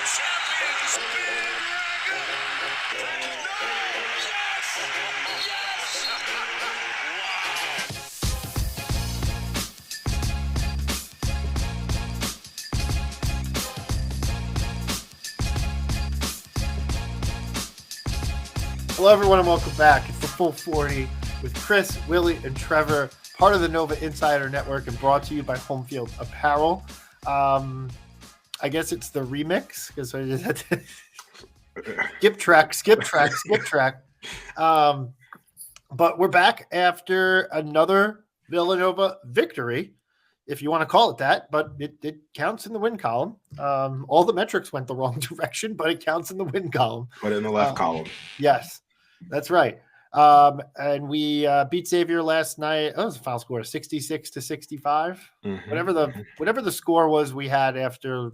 Champions Hello, everyone, and welcome back. It's the Full 40 with Chris, Willie, and Trevor, part of the Nova Insider Network, and brought to you by Homefield Apparel. I guess it's the remix because I just had to skip track. But we're back after another Villanova victory, if you want to call it that, but it counts in the win column. All the metrics went the wrong direction, but it counts in the win column. Put it in the left column. Yes, that's right. And we beat Xavier last night. Oh, it was a final score, 66-65. Mm-hmm. Whatever the score was we had after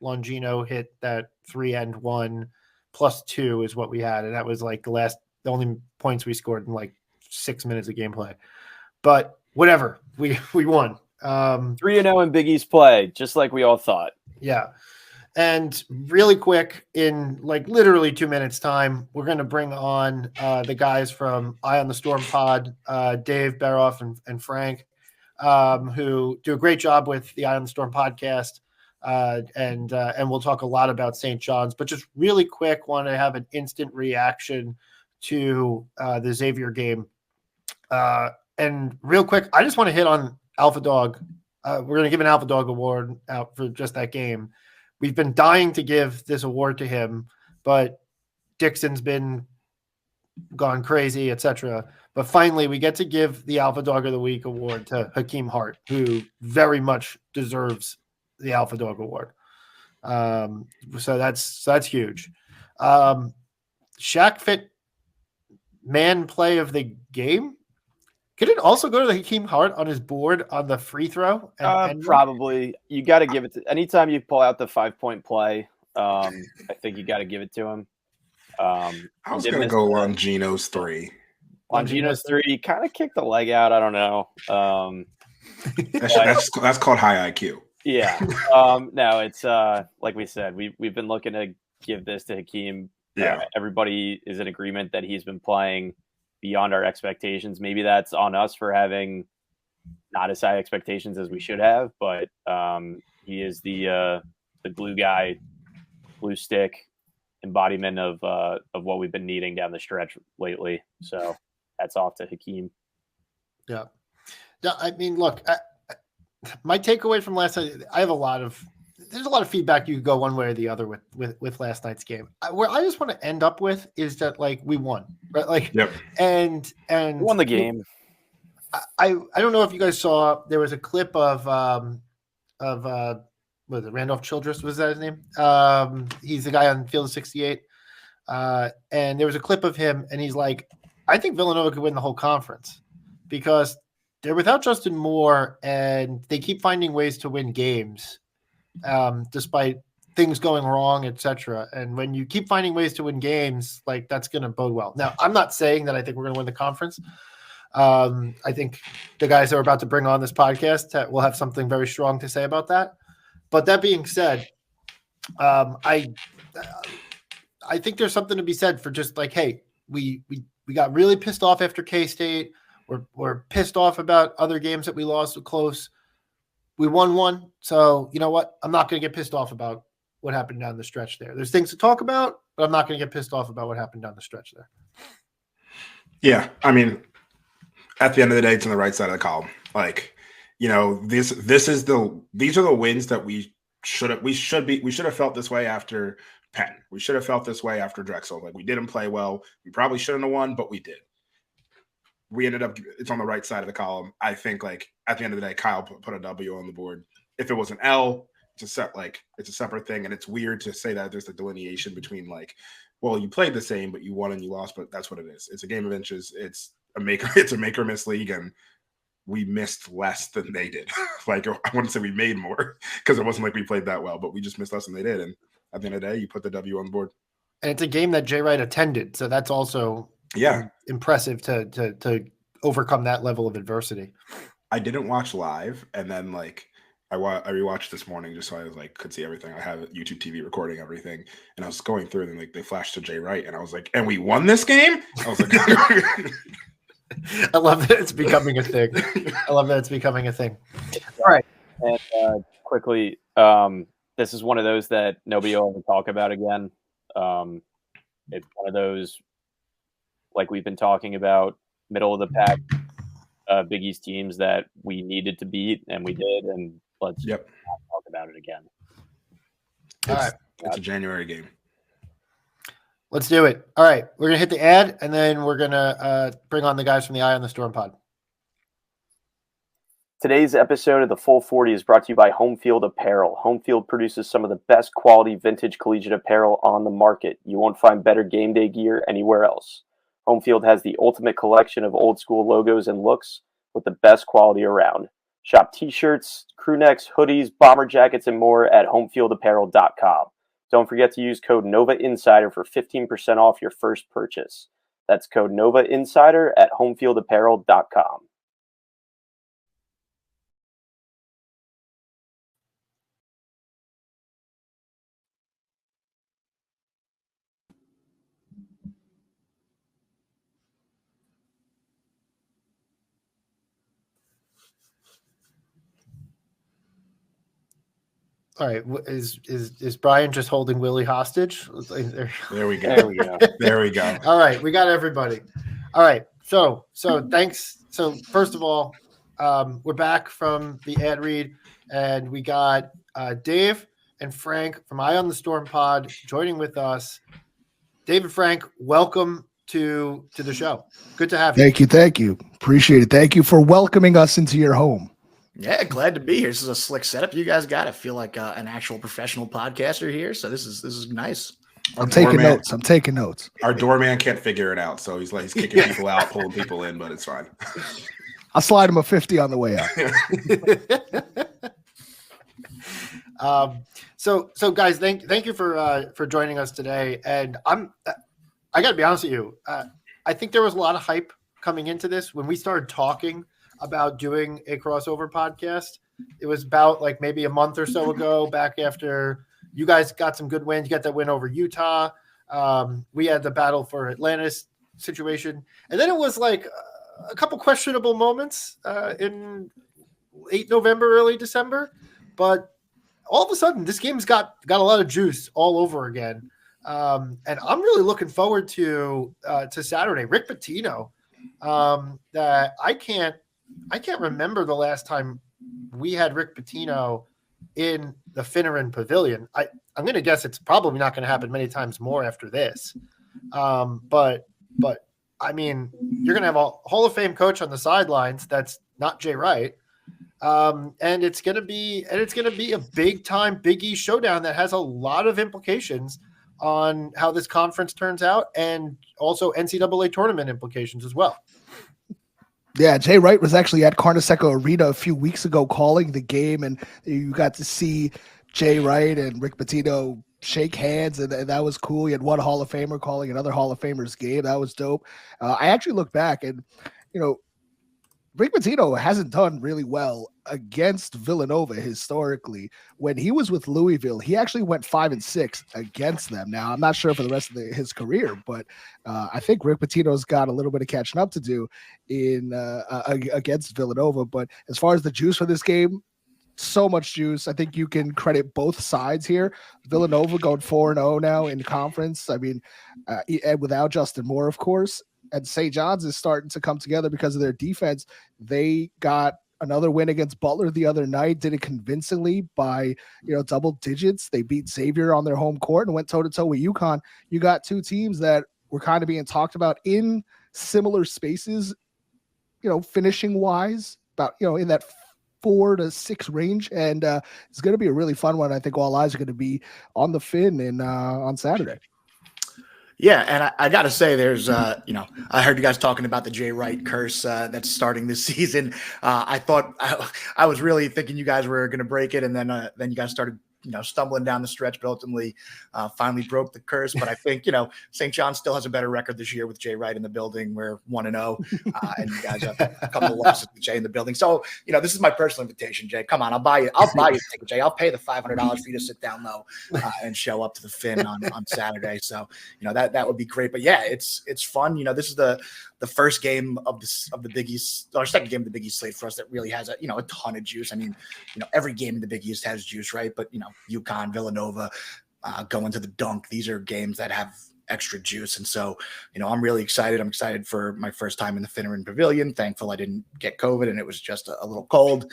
Longino hit that 3-1 +2 is what we had. And that was like the only points we scored in like 6 minutes of gameplay. But whatever, we won. 3-0 in Big East play, just like we all thought. Yeah. And really quick, in like literally 2 minutes time, we're going to bring on the guys from Eye on the Storm pod, Dave Berov and Frank, who do a great job with the Eye on the Storm podcast. And we'll talk a lot about St. John's, but just really quick, want to have an instant reaction to the Xavier game. And real quick, I just want to hit on Alpha Dog. We're going to give an Alpha Dog award out for just that game. We've been dying to give this award to him, but Dixon's been gone crazy, etc. But finally, we get to give the Alpha Dog of the Week award to Hakeem Hart, who very much deserves the Alpha Dog award. So that's huge. Shaq Fit man play of the game. Could it also go to the Hakeem Hart on his board on the free throw? Probably. You got to give it to – anytime you pull out the 5-point play, I think you got to give it to him. I was going to go Longino's 3. Longino's 3 kind of kicked the leg out. I don't know. That's called high IQ. Yeah. No, it's like we said, we've been looking to give this to Hakeem. Yeah. Everybody is in agreement that he's been playing beyond our expectations. Maybe that's on us for having not as high expectations as we should have, but he is the glue guy, glue stick embodiment of what we've been needing down the stretch lately. So that's off to Hakeem. Yeah. I mean, look, my takeaway from last night, there's a lot of feedback you could go one way or the other with last night's game. Where I just want to end up with is that like we won, right? Like, yep. And we won the game. I don't know if you guys saw, there was a clip of what was it, Randolph Childress, was that his name? He's the guy on Field of 68. And there was a clip of him, and he's like, I think Villanova could win the whole conference because they're without Justin Moore, and they keep finding ways to win games. Despite things going wrong, etc. And when you keep finding ways to win games, like that's going to bode well. Now, I'm not saying that I think we're going to win the conference. I think the guys that are about to bring on this podcast will have something very strong to say about that. But that being said, I think there's something to be said for just like, hey, we got really pissed off after K-State. We're pissed off about other games that we lost so close. We won one, so you know what? I'm not going to get pissed off about what happened down the stretch there. There's things to talk about, but I'm not going to get pissed off about what happened down the stretch there. Yeah, I mean, at the end of the day, it's on the right side of the column. Like, you know, these are the wins that we should have felt this way after Penn. We should have felt this way after Drexel. Like, we didn't play well. We probably shouldn't have won, but we did. We ended up, it's on the right side of the column. I think, like, at the end of the day, Kyle put a W on the board. If it was an L, it's a separate thing. And it's weird to say that there's the delineation between, like, well, you played the same, but you won and you lost, but that's what it is. It's a game of inches. It's a make or miss league, and we missed less than they did. Like, I wouldn't say we made more because it wasn't like we played that well, but we just missed less than they did. And at the end of the day, you put the W on the board. And it's a game that Jay Wright attended, so that's also impressive to overcome that level of adversity. I didn't watch live, and then like I rewatched this morning just so I was like could see everything. I have YouTube TV recording everything, and I was going through and like they flashed to Jay Wright, and I was like, and we won this game. I was like, I love that it's becoming a thing. All right. And quickly, this is one of those that nobody will ever talk about again. It's one of those, like we've been talking about, middle of the pack Big East teams that we needed to beat, and we did. And let's not talk about it again. All right. It's a January game. Let's do it. All right. We're going to hit the ad, and then we're going to bring on the guys from the Eye on the Storm pod. Today's episode of the Full 40 is brought to you by Homefield Apparel. Homefield produces some of the best quality vintage collegiate apparel on the market. You won't find better game day gear anywhere else. Homefield has the ultimate collection of old school logos and looks with the best quality around. Shop t-shirts, crew necks, hoodies, bomber jackets, and more at homefieldapparel.com. Don't forget to use code NOVAINSIDER for 15% off your first purchase. That's code NOVAINSIDER at homefieldapparel.com. All right. Is Brian just holding Willie hostage? There we go. There we go. All right. We got everybody. All right. So thanks. So first of all, we're back from the ad read, and we got Dave and Frank from Eye on the Storm pod joining with us. David, Frank, welcome to the show. Good to have you. Thank you. Appreciate it. Thank you for welcoming us into your home. Yeah, glad to be here. This is a slick setup you guys got. I feel like an actual professional podcaster here, so this is nice. I'm taking notes. Our doorman can't figure it out, so he's kicking people out, pulling people in, but it's fine. I'll slide him a 50 on the way out. So guys, thank you for joining us today. And I got to be honest with you. I think there was a lot of hype coming into this when we started talking about doing a crossover podcast. It was about like maybe a month or so ago, back after you guys got some good wins. You got that win over Utah. We had the battle for Atlantis situation. And then it was like a couple questionable moments in late November, early December. But all of a sudden, this game's got a lot of juice all over again. And I'm really looking forward to Saturday. Rick Pitino, that I can't remember the last time we had Rick Pitino in the Finneran Pavilion. I'm going to guess it's probably not going to happen many times more after this. But I mean, you're going to have a Hall of Fame coach on the sidelines. That's not Jay Wright. And it's going to be a big time Big East showdown that has a lot of implications on how this conference turns out, and also NCAA tournament implications as well. Yeah, Jay Wright was actually at Carnesecca Arena a few weeks ago calling the game, and you got to see Jay Wright and Rick Pitino shake hands, and that was cool. You had one Hall of Famer calling another Hall of Famer's game. That was dope. I actually look back, and Rick Pitino hasn't done really well against Villanova historically. When he was with Louisville, he actually went 5-6 against them. Now, I'm not sure for the rest of his career, but I think Rick Pitino's got a little bit of catching up to do against Villanova. But as far as the juice for this game, so much juice. I think you can credit both sides here. Villanova going 4-0 now in conference. I mean, and without Justin Moore, of course. And St. John's is starting to come together because of their defense. They got another win against Butler the other night, did it convincingly by, double digits. They beat Xavier on their home court and went toe-to-toe with UConn. You got two teams that were kind of being talked about in similar spaces, finishing-wise, about, in that 4 to 6 range. And it's going to be a really fun one. I think all eyes are going to be on the Fin on Saturday. Yeah, and I got to say, there's, I heard you guys talking about the Jay Wright curse that's starting this season. I thought I was really thinking you guys were going to break it, and then you guys started stumbling down the stretch, but ultimately finally broke the curse. But I think, St. John still has a better record this year with Jay Wright in the building. We're 1-0, and you guys have a couple of losses with Jay in the building. So, this is my personal invitation, Jay. Come on, I'll buy you a ticket, Jay. I'll pay the $500 for you to sit down low and show up to the Fin on Saturday. So, that would be great. But yeah, it's fun. This is the first game of the Big East, or second game of the Big East slate for us that really has a ton of juice. I mean, every game in the Big East has juice, right? But UConn, Villanova, going to the Dunk, these are games that have extra juice. And so, I'm really excited. I'm excited for my first time in the Finneran Pavilion. Thankful I didn't get COVID and it was just a little cold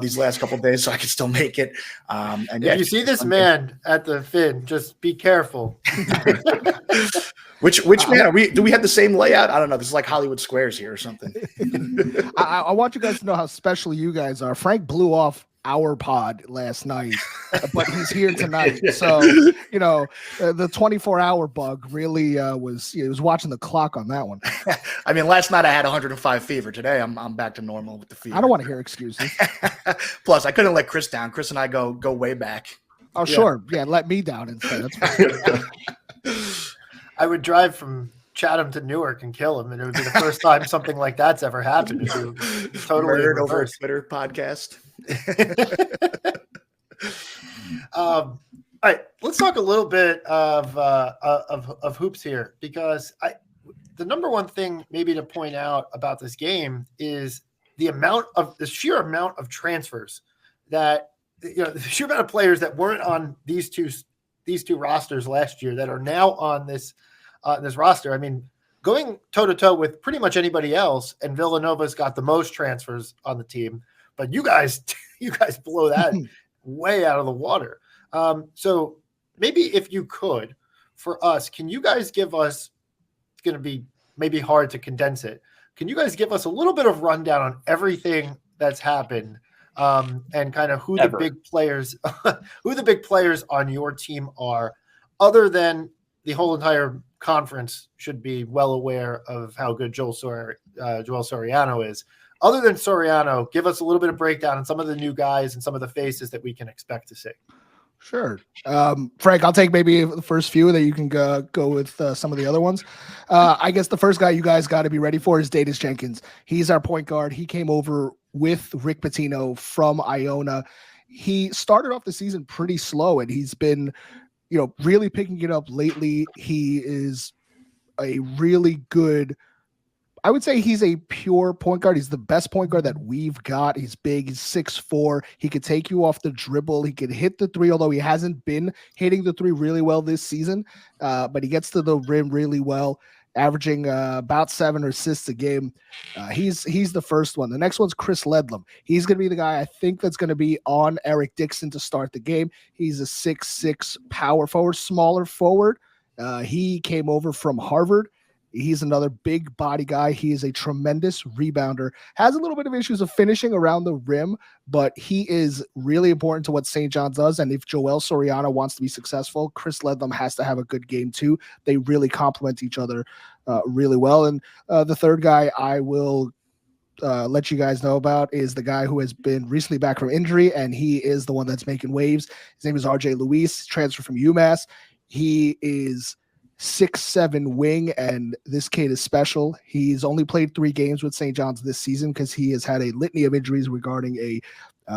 these last couple of days, so I could still make it. And if you see this man at the Fin, just be careful. Which man are we? Do we have the same layout? I don't know. This is like Hollywood Squares here or something. I want you guys to know how special you guys are. Frank blew off our pod last night, but he's here tonight. So, the 24-hour bug really was watching the clock on that one. I mean, last night I had 105 fever. Today I'm back to normal with the fever. I don't want to hear excuses. Plus, I couldn't let Chris down. Chris and I go way back. Oh, sure. Yeah, let me down instead. That's fine. I would drive from Chatham to Newark and kill him, and it would be the first time something like that's ever happened. Totally murdered over a Twitter podcast. All right, let's talk a little bit of hoops here, because the number one thing maybe to point out about this game is the sheer amount of transfers that the sheer amount of players that weren't on these two rosters last year that are now on this roster. I mean, going toe-to-toe with pretty much anybody else, and Villanova's got the most transfers on the team, but you guys blow that way out of the water. So maybe if you could, for us, can you guys give us, it's going to be maybe hard to condense it, can you guys give us a little bit of rundown on everything that's happened, and kind of who the big players on your team are, other than the whole entire conference should be well aware of how good Joel Soriano is. Other than Soriano, give us a little bit of breakdown on some of the new guys and some of the faces that we can expect to see. Sure. Frank, I'll take maybe the first few that you can go with some of the other ones. I guess the first guy you guys got to be ready for is Davis Jenkins. He's our point guard. He came over with Rick Pitino from Iona. He started off the season pretty slow, and he's been, really picking it up lately. He is a really good, I would say he's a pure point guard. He's the best point guard that we've got. He's big. He's 6'4". He could take you off the dribble. He could hit the three, although he hasn't been hitting the three really well this season. But he gets to the rim really well, averaging about 7 assists a game. He's the first one. The next one's Chris Ledlam. He's going to be the guy I think that's going to be on Eric Dixon to start the game. He's a 6'6" power forward, smaller forward. He came over from Harvard. He's another big body guy. He is a tremendous rebounder, has a little bit of issues of finishing around the rim, but he is really important to what St. John's does. And if Joel Soriano wants to be successful, Chris Ledlam has to have a good game too. They really complement each other really well. And the third guy I will let you guys know about is the guy who has been recently back from injury, and he is the one that's making waves. His name is RJ Luis, transferred from UMass. He is 6'7" wing, and this kid is special. He's only played 3 games with St. John's this season because he has had a litany of injuries regarding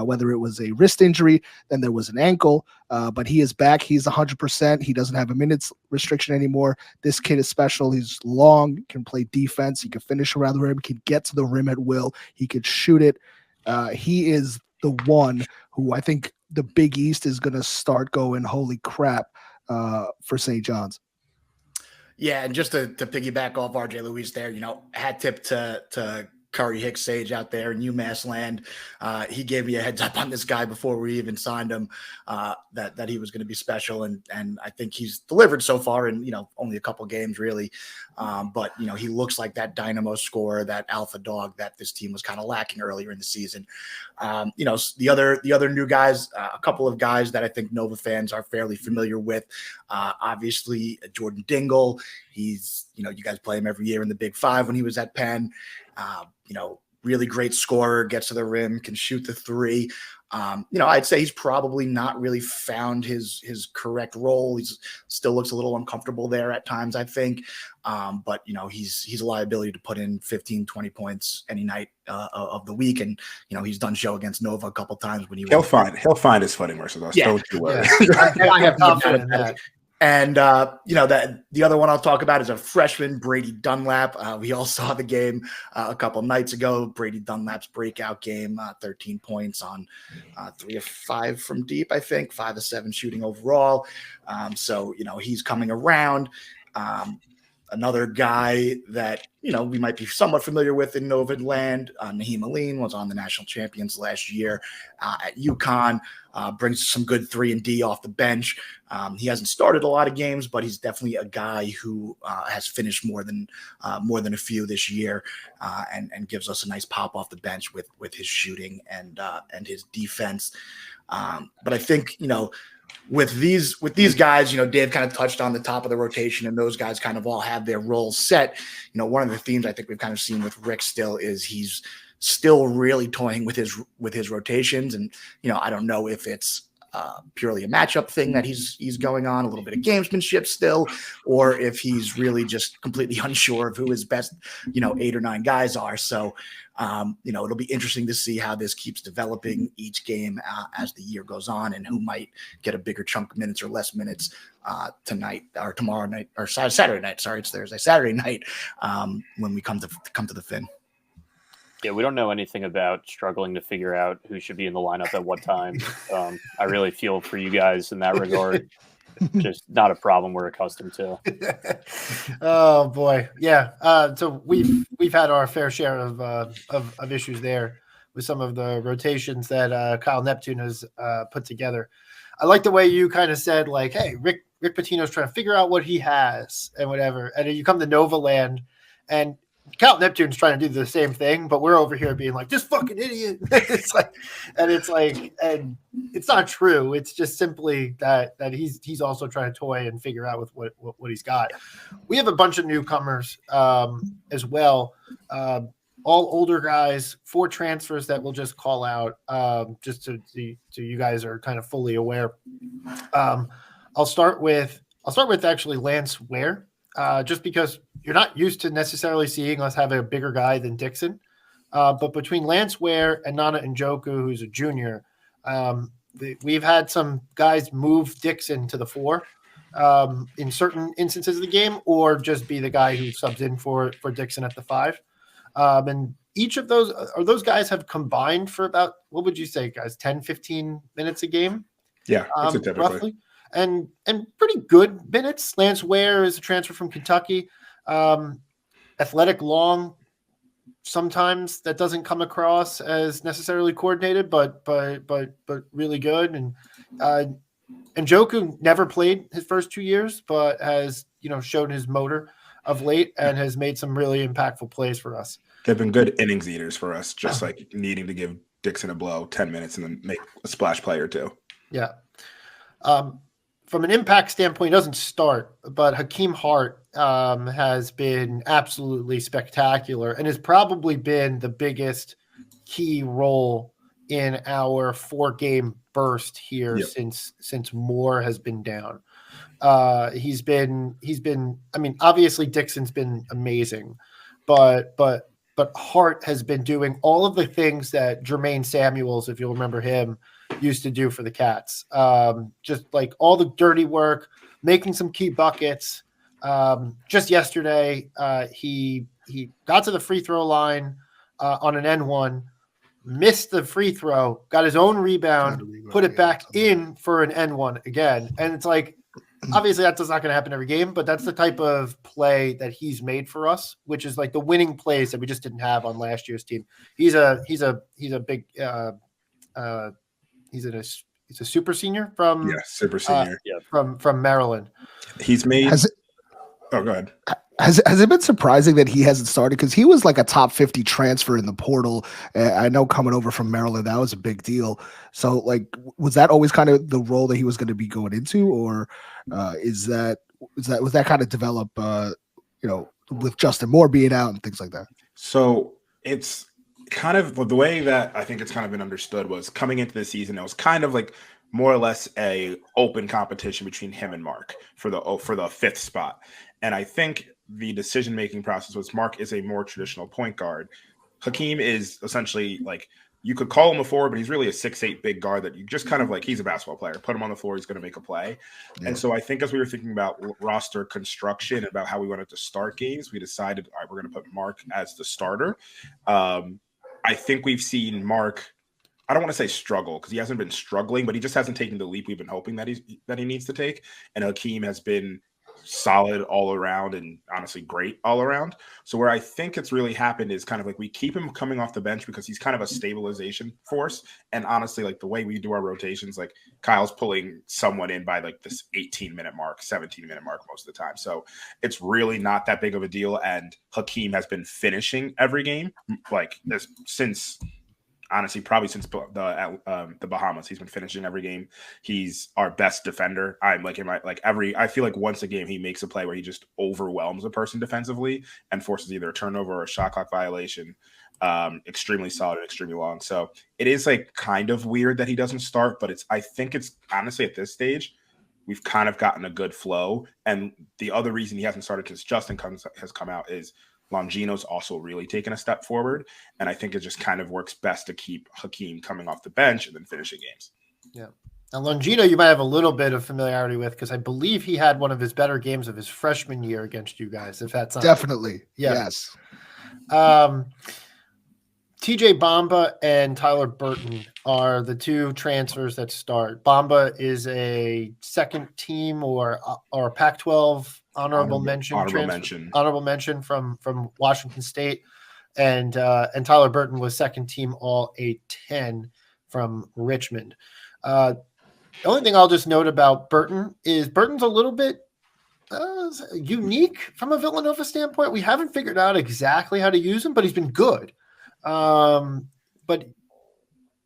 whether it was a wrist injury, then there was an ankle, but he is back. He's 100%. He doesn't have a minutes restriction anymore. This kid is special. He's long, can play defense. He can finish around the rim, he can get to the rim at will. He could shoot it. He is the one who I think the Big East is going to start going, holy crap, for St. John's. Yeah, and just to piggyback off RJ Luis there, hat tip to Curry Hicks Sage out there in UMass land. He gave me a heads up on this guy before we even signed him, that he was going to be special, and I think he's delivered so far in only a couple games really, but he looks like that dynamo scorer, that alpha dog that this team was kind of lacking earlier in the season. The other new guys, a couple of guys that I think Nova fans are fairly familiar with. Obviously, Jordan Dingle. He's you guys play him every year in the Big Five when he was at Penn. really great scorer, gets to the rim, can shoot the three. I'd say he's probably not really found his correct role. He's still looks a little uncomfortable there at times, I think. But he's a liability to put in 15, 20 points any night of the week. And, he's done show against Nova a couple times when he'll find his footing versus us. Yeah. Don't you worry. Yeah. I have confidence in that. And, that the other one I'll talk about is a freshman, Brady Dunlap. We all saw the game a couple nights ago. Brady Dunlap's breakout game, 13 points on 3 of 5 from deep, I think, 5 of 7 shooting overall. So, he's coming around. Another guy that, we might be somewhat familiar with in Nova land, Naheem Aline was on the national champions last year at UConn, brings some good 3-and-D off the bench. He hasn't started a lot of games, but he's definitely a guy who has finished more than a few this year and gives us a nice pop off the bench with his shooting and his defense. But I think, with these guys, Dave kind of touched on the top of the rotation, and those guys kind of all have their roles set. One of the themes I think we've kind of seen with Rick still is he's still really toying with his rotations. And, I don't know if it's purely a matchup thing that he's going on, a little bit of gamesmanship still, or if he's really just completely unsure of who his best, 8 or 9 guys are. So, it'll be interesting to see how this keeps developing each game as the year goes on, and who might get a bigger chunk of minutes or less minutes tonight or tomorrow night or Saturday night. Sorry, it's Thursday, Saturday night when we come to the Fin. Yeah, we don't know anything about struggling to figure out who should be in the lineup at what time. I really feel for you guys in that regard. Just not a problem we're accustomed to. Oh boy, yeah. So we've had our fair share of issues there with some of the rotations that Kyle Neptune has put together. I like the way you kind of said, like, "Hey, Rick Pitino's trying to figure out what he has and whatever," and then you come to Nova Land and Kyle Neptune's trying to do the same thing, but we're over here being like, this fucking idiot. It's not true. It's just simply that he's also trying to toy and figure out with what he's got. We have a bunch of newcomers as well. All older guys, 4 transfers that we'll just call out just so you guys are kind of fully aware. I'll start with actually Lance Ware. Just because you're not used to necessarily seeing us have a bigger guy than Dixon. But between Lance Ware and Nana Njoku, who's a junior, we've had some guys move Dixon to the 4 in certain instances of the game, or just be the guy who subs in for Dixon at the 5. And each of those guys have combined for about, what would you say, guys, 10, 15 minutes a game? Yeah, typically. Roughly. And pretty good minutes. Lance Ware is a transfer from Kentucky. Athletic, long. Sometimes that doesn't come across as necessarily coordinated, but really good. And Njoku never played his first 2 years, but has shown his motor of late and has made some really impactful plays for us. They've been good innings eaters for us, just like needing to give Dixon a blow 10 minutes and then make a splash play or 2. Yeah. From an impact standpoint, he doesn't start, but Hakeem Hart has been absolutely spectacular and has probably been the biggest key role in our 4-game burst here since Moore has been down. He's been. I mean, obviously Dixon's been amazing, but Hart has been doing all of the things that Jermaine Samuels, if you'll remember him, used to do for the Cats. Just like all the dirty work, making some key buckets. Just yesterday, he got to the free throw line on an N1, missed the free throw, got his own rebound, put it back in for an N1 again. And it's like, obviously that's not going to happen every game, but that's the type of play that he's made for us, which is like the winning plays that we just didn't have on last year's team. He's a big he's a super senior from super senior from Maryland. He's made. Go ahead. Has it been surprising that he hasn't started? Because he was like a top 50 transfer in the portal. I know coming over from Maryland, that was a big deal. So, like, was that always kind of the role that he was going to be going into, or was that kind of develop, with Justin Moore being out and things like that? So kind of the way that I think it's kind of been understood was coming into the season, it was kind of like more or less a open competition between him and Mark for the fifth spot. And I think the decision-making process was Mark is a more traditional point guard. Hakeem is essentially like, you could call him a forward, but he's really a 6'8" big guard that you just kind of like, he's a basketball player. Put him on the floor, he's going to make a play. Yeah. And so I think as we were thinking about roster construction, about how we wanted to start games, we decided, all right, we're going to put Mark as the starter. I think we've seen Mark, I don't want to say struggle because he hasn't been struggling, but he just hasn't taken the leap we've been hoping that he needs to take. And Hakeem has been solid all around and honestly great all around. So where I think it's really happened is kind of like we keep him coming off the bench because he's kind of a stabilization force. And honestly, like the way we do our rotations, like Kyle's pulling someone in by like this 18-minute mark, 17-minute mark most of the time. So it's really not that big of a deal. And Hakeem has been finishing every game like this since honestly, probably since the Bahamas, he's been finishing every game. He's our best defender. I'm like I feel like once a game he makes a play where he just overwhelms a person defensively and forces either a turnover or a shot clock violation. Extremely solid and extremely long. So it is like kind of weird that he doesn't start, but I think it's honestly at this stage, we've kind of gotten a good flow. And the other reason he hasn't started since Justin has come out is Longino's also really taken a step forward. And I think it just kind of works best to keep Hakeem coming off the bench and then finishing games. Yeah. Now, Longino, you might have a little bit of familiarity with because I believe he had one of his better games of his freshman year against you guys, if that's not definitely. Yeah. Yes. TJ Bamba and Tyler Burton are the two transfers that start. Bamba is a second team or Pac-12 honorable mention from Washington State, and Tyler Burton was second team All A10 from Richmond. The only thing I'll just note about Burton is Burton's a little bit unique from a Villanova standpoint. We haven't figured out exactly how to use him, but he's been good. But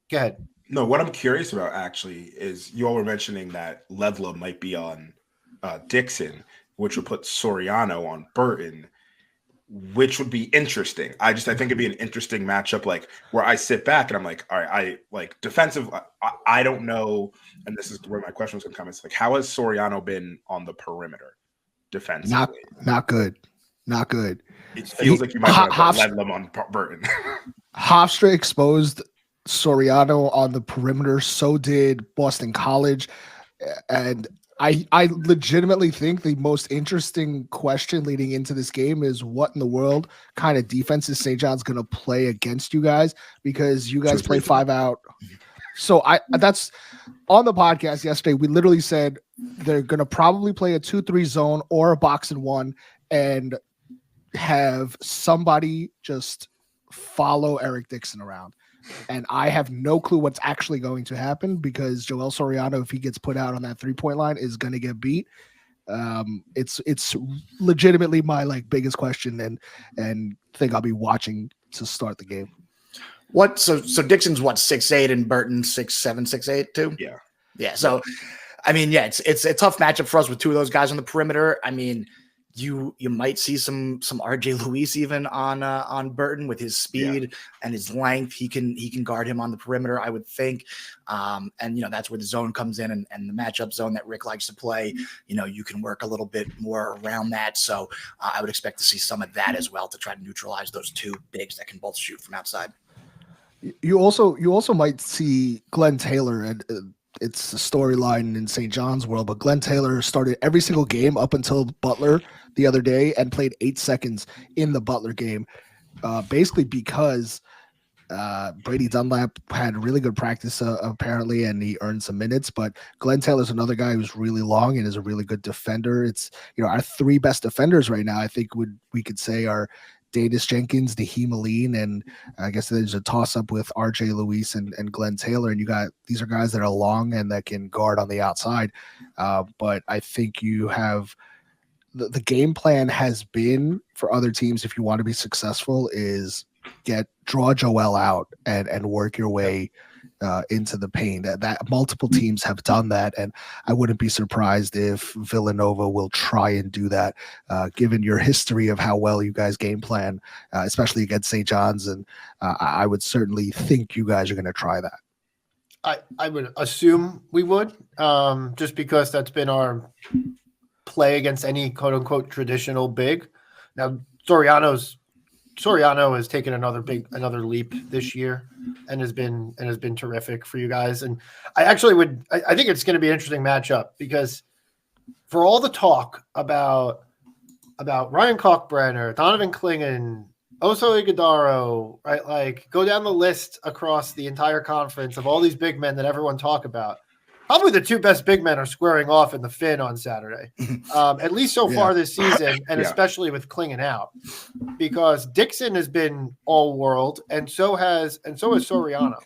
go ahead. No, what I'm curious about actually is you all were mentioning that Ledla might be on Dixon, which would put Soriano on Burton, which would be interesting. I think it'd be an interesting matchup, like where I sit back and I'm like, all right, I like defensive. I don't know. And this is where my question was going to come. It's like, how has Soriano been on the perimeter defensively? Not good. Not good. It feels like you might want to let them on Burton. Hofstra exposed Soriano on the perimeter. So did Boston College. And I legitimately think the most interesting question leading into this game is what in the world kind of defense is St. John's going to play against you guys, because you guys play 5 out. So that's on the podcast yesterday. We literally said they're going to probably play a 2-3 zone or a box and one and have somebody just follow Eric Dixon around. And I have no clue what's actually going to happen, because Joel Soriano, if he gets put out on that 3-point line, is going to get beat. It's legitimately my biggest question and thing I'll be watching to start the game. So Dixon's 6'8" and Burton 6'7", 6'8" too? Yeah. So, I mean, it's a tough matchup for us with two of those guys on the perimeter. I mean, you might see some RJ Luis even on Burton with his speed and his length. He can guard him on the perimeter, I would think. And that's where the zone comes in and the matchup zone that Rick likes to play. You can work a little bit more around that. So I would expect to see some of that as well to try to neutralize those two bigs that can both shoot from outside. You also might see Glenn Taylor, and it's a storyline in St. John's world, but Glenn Taylor started every single game up until Butler the other day and played 8 seconds in the Butler game, basically because Brady Dunlap had really good practice apparently, and he earned some minutes. But Glenn Taylor's another guy who's really long and is a really good defender. It's our 3 best defenders right now, I think we could say, are Danis Jenkins, Naheem Aline, and I guess there's a toss-up with RJ Luis and Glenn Taylor. And these are guys that are long and that can guard on the outside. But I think you have the game plan has been for other teams, if you want to be successful, is draw Joel out and work your way into the paint. That multiple teams have done that, and I wouldn't be surprised if Villanova will try and do that, given your history of how well you guys game plan, especially against St. John's. And I would certainly think you guys are going to try that. I would assume we would, just because that's been our play against any quote unquote traditional big. Now Soriano has taken another leap this year and has been terrific for you guys. And I think it's going to be an interesting matchup, because for all the talk about Ryan Kalkbrenner, Donovan Clingan, Oso Ighodaro, right? Like, go down the list across the entire conference of all these big men that everyone talk about. Probably the two best big men are squaring off in the Fin on Saturday, at least so far this season, and especially with Clingan out, because Dixon has been all world, and so has Soriano.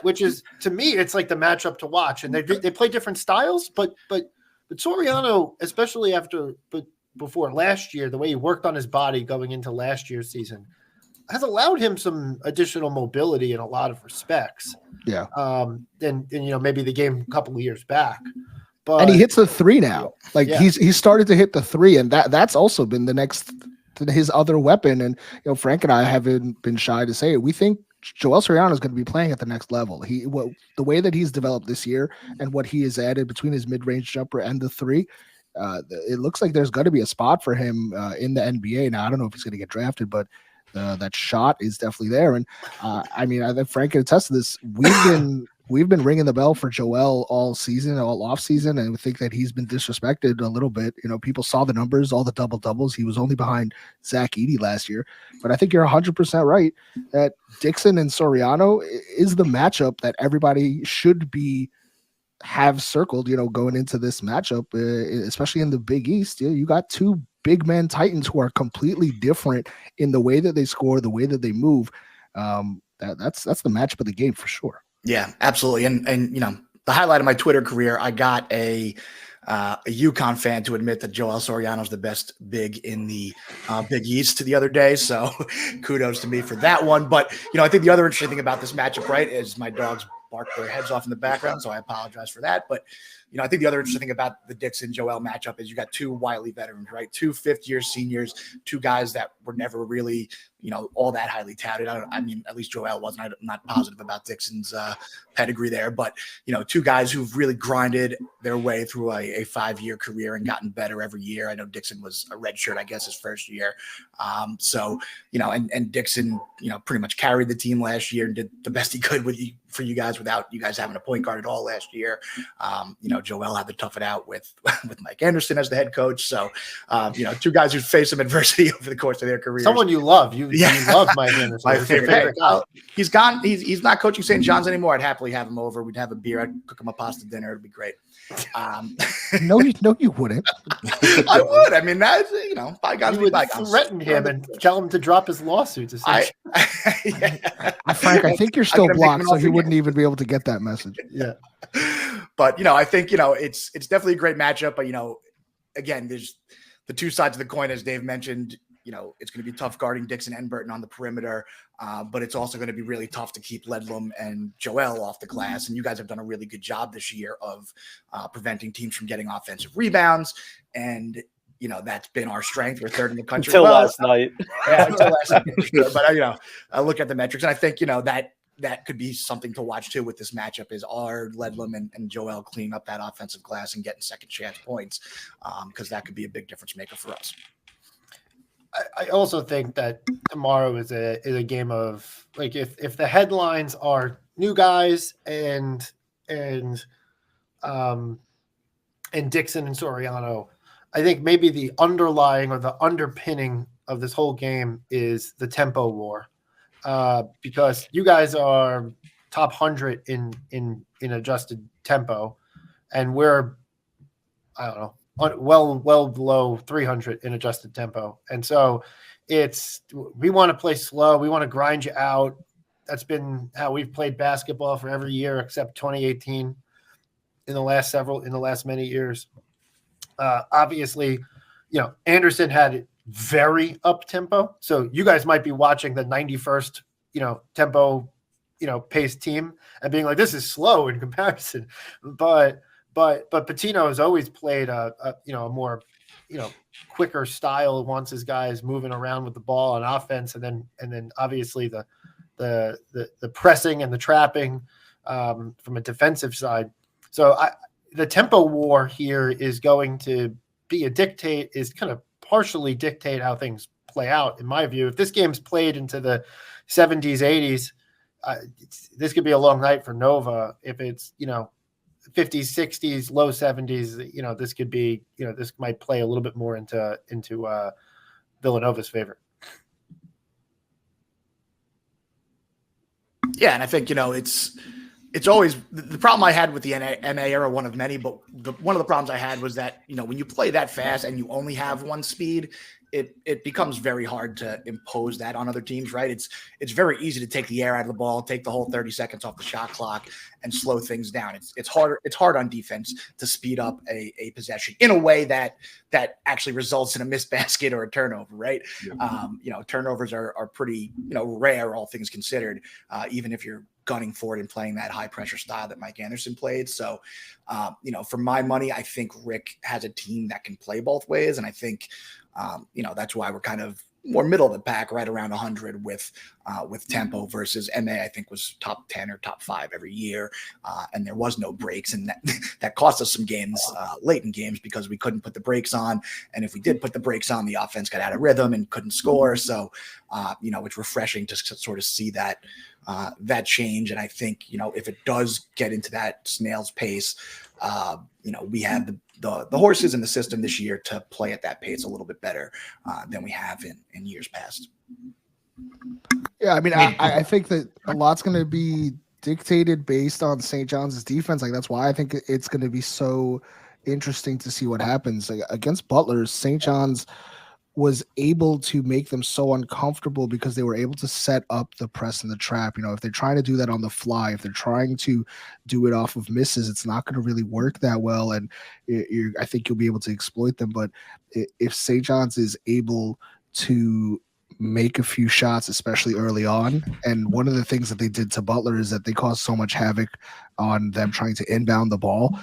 Which is, to me, it's like the matchup to watch, and they play different styles, but Soriano, especially before last year, the way he worked on his body going into last year's season has allowed him some additional mobility in a lot of respects. Yeah. Than maybe the game a couple of years back. But and he hits the three now. He's started to hit the three, and that's also been his other weapon. And Frank and I haven't been shy to say it. We think Joel Soriano is going to be playing at the next level. The way that he's developed this year and what he has added between his mid-range jumper and the three, it looks like there's going to be a spot for him in the NBA. Now, I don't know if he's going to get drafted, but that shot is definitely there. And I think Frank can attest to this. We've been ringing the bell for Joel all season, all off season, and we think that he's been disrespected a little bit. People saw the numbers, all the double doubles. He was only behind Zach Edey last year, but I think you're 100% right that Dixon and Soriano is the matchup that everybody should have circled, going into this matchup, especially in the Big East. You got two big man Titans who are completely different in the way that they score, the way that they move. That's the matchup of the game for sure. Yeah, absolutely. And the highlight of my Twitter career, I got a UConn fan to admit that Joel Soriano is the best big in the Big East the other day. So kudos to me for that one. But, I think the other interesting thing about this matchup, right, is my dogs bark their heads off in the background. So I apologize for that. But, I think the other interesting thing about the Dixon Joel matchup is you got two wily veterans, right? Two fifth-year seniors, two guys that were never really, all that highly touted. At least Joel wasn't. I'm not positive about Dixon's pedigree there, but two guys who've really grinded their way through a 5-year career and gotten better every year. I know Dixon was a redshirt, I guess, his first year. And Dixon, pretty much carried the team last year and did the best he could for you guys without you guys having a point guard at all last year. Joel had to tough it out with Mike Anderson as the head coach. So, two guys who faced some adversity over the course of their career. Someone you love. You love Mike Anderson. My favorite guy. He's gone. He's not coaching St. John's anymore. I'd happily have him over. We'd have a beer. I'd cook him a pasta dinner. It'd be great. No, you wouldn't. I would. I mean, that's, bygones you be would bygones. Threaten him and tell him to drop his lawsuits. Frank, I think you're still blocked, so he wouldn't even be able to get that message. Yeah. But, I think, it's definitely a great matchup. But, again, there's the two sides of the coin, as Dave mentioned. It's going to be tough guarding Dixon and Burton on the perimeter, but it's also going to be really tough to keep Ledlum and Joel off the glass. And you guys have done a really good job this year of preventing teams from getting offensive rebounds. And, that's been our strength. We're third in the country. Until last night. Yeah, until last night. Sure. But, I look at the metrics, and I think, that could be something to watch too with this matchup is are Ledlum and Joel cleaning up that offensive glass and getting second chance points, because that could be a big difference maker for us. I also think that tomorrow is a game of, like, if the headlines are new guys and Dixon and Soriano, I think maybe the underlying or the underpinning of this whole game is the tempo war, because you guys are top 100 in adjusted tempo, and we're, I don't know, well below 300 in adjusted tempo. And so we want to play slow. We want to grind you out. That's been how we've played basketball for every year except 2018 in the last many years. Obviously, Anderson had it very up tempo. So you guys might be watching the 91st, tempo paced team and being like, this is slow in comparison. But Patino has always played a more, quicker style, wants his guys moving around with the ball on offense. And then obviously the pressing and the trapping from a defensive side. So the tempo war here is going to be kind of partially dictate how things play out. In my view, if this game's played into the 70s, 80s, this could be a long night for Nova. If it's, 50s, 60s, low 70s, this could be, this might play a little bit more into Villanova's favor. Yeah, and I think, it's always the problem I had with the MA era, one of many, but one of the problems I had was that, when you play that fast and you only have one speed, it becomes very hard to impose that on other teams, right? It's very easy to take the air out of the ball, take the whole 30 seconds off the shot clock and slow things down. It's hard on defense to speed up a possession in a way that actually results in a missed basket or a turnover, right? Yeah. Turnovers are pretty, rare, all things considered, even if you're gunning for it and playing that high pressure style that Mike Anderson played. So, for my money, I think Rick has a team that can play both ways. And I think, that's why we're kind of more middle of the pack, right around 100 with tempo versus MA, I think was top 10 or top 5 every year. And there was no breaks. And that cost us some games, late in games, because we couldn't put the brakes on. And if we did put the brakes on, the offense got out of rhythm and couldn't score. So, it's refreshing to sort of see that change. And I think, if it does get into that snail's pace, we have the horses in the system this year to play at that pace a little bit better than we have in years past. Yeah, I mean, I think that a lot's going to be dictated based on St. John's defense. Like, that's why I think it's going to be so interesting to see what happens. Like, against Butler, St. John's was able to make them so uncomfortable because they were able to set up the press and the trap. If they're trying to do that on the fly, if they're trying to do it off of misses, it's not going to really work that well. And I think you'll be able to exploit them. But if St. John's is able to make a few shots, especially early on, and one of the things that they did to Butler is that they caused so much havoc on them trying to inbound the ball.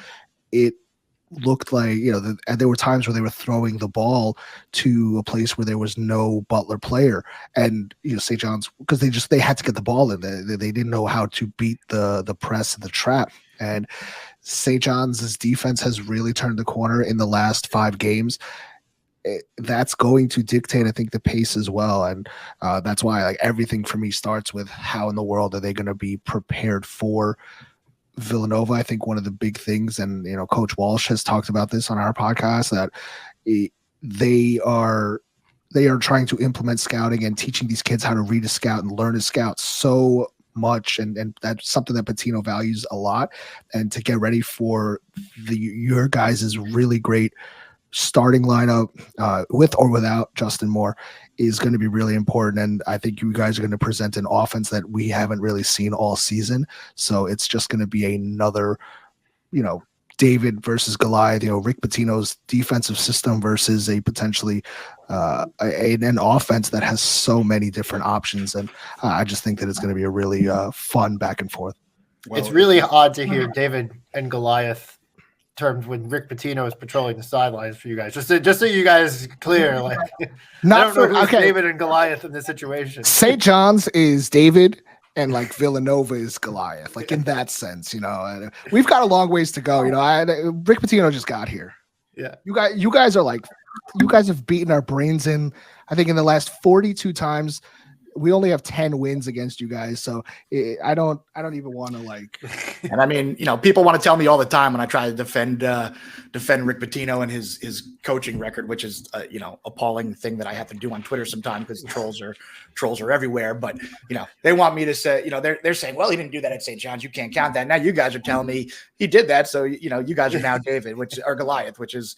It looked like, there were times where they were throwing the ball to a place where there was no Butler player, and St. John's, because they had to get the ball in. They didn't know how to beat the press and the trap. And St. John's defense has really turned the corner in the last 5 games. That's going to dictate, I think, the pace as well. And that's why everything for me starts with how in the world are they going to be prepared for Villanova. I think one of the big things, and Coach Walsh has talked about this on our podcast, that they are trying to implement scouting and teaching these kids how to read a scout and learn a scout so much, and that's something that Patino values a lot. And to get ready for your guys' really great starting lineup with or without Justin Moore is going to be really important. And I think you guys are going to present an offense that we haven't really seen all season. So it's just going to be another, David versus Goliath, Rick Pitino's defensive system versus a potentially an offense that has so many different options. And I just think that it's going to be a really fun back and forth. Well, it's really odd to hear David and Goliath terms when Rick Pitino is patrolling the sidelines for you guys. Just so you guys clear, not I don't know who's David and Goliath in this situation. St. John's is David, and Villanova is Goliath, in that sense. We've got a long ways to go. Rick Pitino just got here. Yeah, you guys are you guys have beaten our brains in. I think in the last 42 times. We only have 10 wins against you guys, so I don't even want to And I mean, people want to tell me all the time when I try to defend Rick Pitino and his coaching record, which is appalling thing that I have to do on Twitter sometimes because trolls are everywhere. But they want me to say, they're saying, well, he didn't do that at St. John's. You can't count that. Now you guys are telling me he did that, so you guys are now David, or Goliath, which is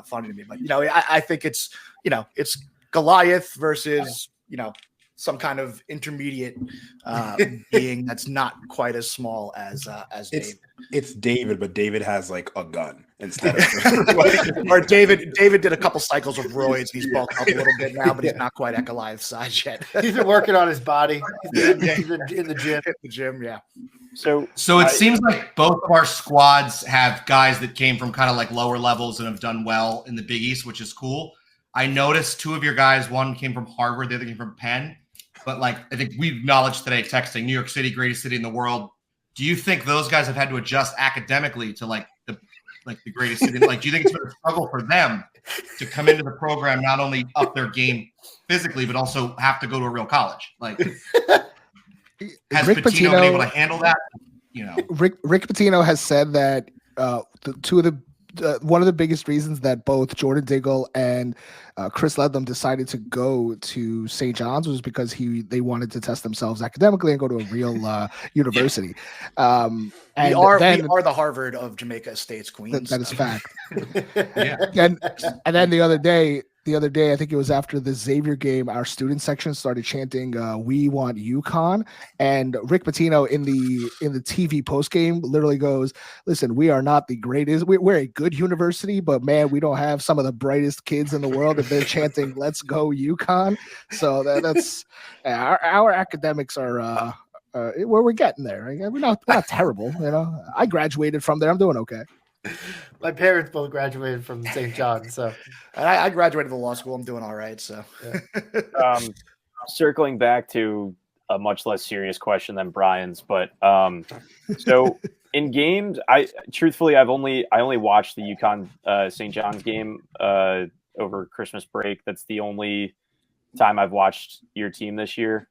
funny to me. But I think it's it's Goliath versus some kind of intermediate being that's not quite as small as David. It's David, but David has like a gun instead of or David did a couple cycles of roids. He's bulked up a little bit now, but he's not quite at Goliath size yet. He's been working on his body. He's been in the gym. Hit the gym, yeah. So it seems like both of our squads have guys that came from kind of like lower levels and have done well in the Big East, which is cool. I noticed two of your guys, one came from Harvard, the other came from Penn. But like I think we acknowledged today, texting New York City, greatest city in the world. Do you think those guys have had to adjust academically to like the greatest city? Like, do you think it's been a struggle for them to come into the program, not only up their game physically, but also have to go to a real college? Like, has Rick Pitino been able to handle that? You know, Rick Pitino has said that one of the biggest reasons that both Jordan Diggle and Chris Ledlam decided to go to St. John's was because they wanted to test themselves academically and go to a real university. And we are the Harvard of Jamaica Estates, Queens. That is fact. yeah. And then the other day, I think it was after the Xavier game, our student section started chanting, "We want UConn." And Rick Pitino in the TV post game literally goes, "Listen, we are not the greatest. We're a good university, but man, we don't have some of the brightest kids in the world. If they're chanting, 'Let's go UConn.'" So that's our academics are we're getting there. We're not terrible. You know, I graduated from there. I'm doing okay. My parents both graduated from St. John, so and I graduated the law school. I'm doing all right. So, circling back to a much less serious question than Brian's, but so in games, I only watched the UConn St. John's game over Christmas break. That's the only time I've watched your team this year.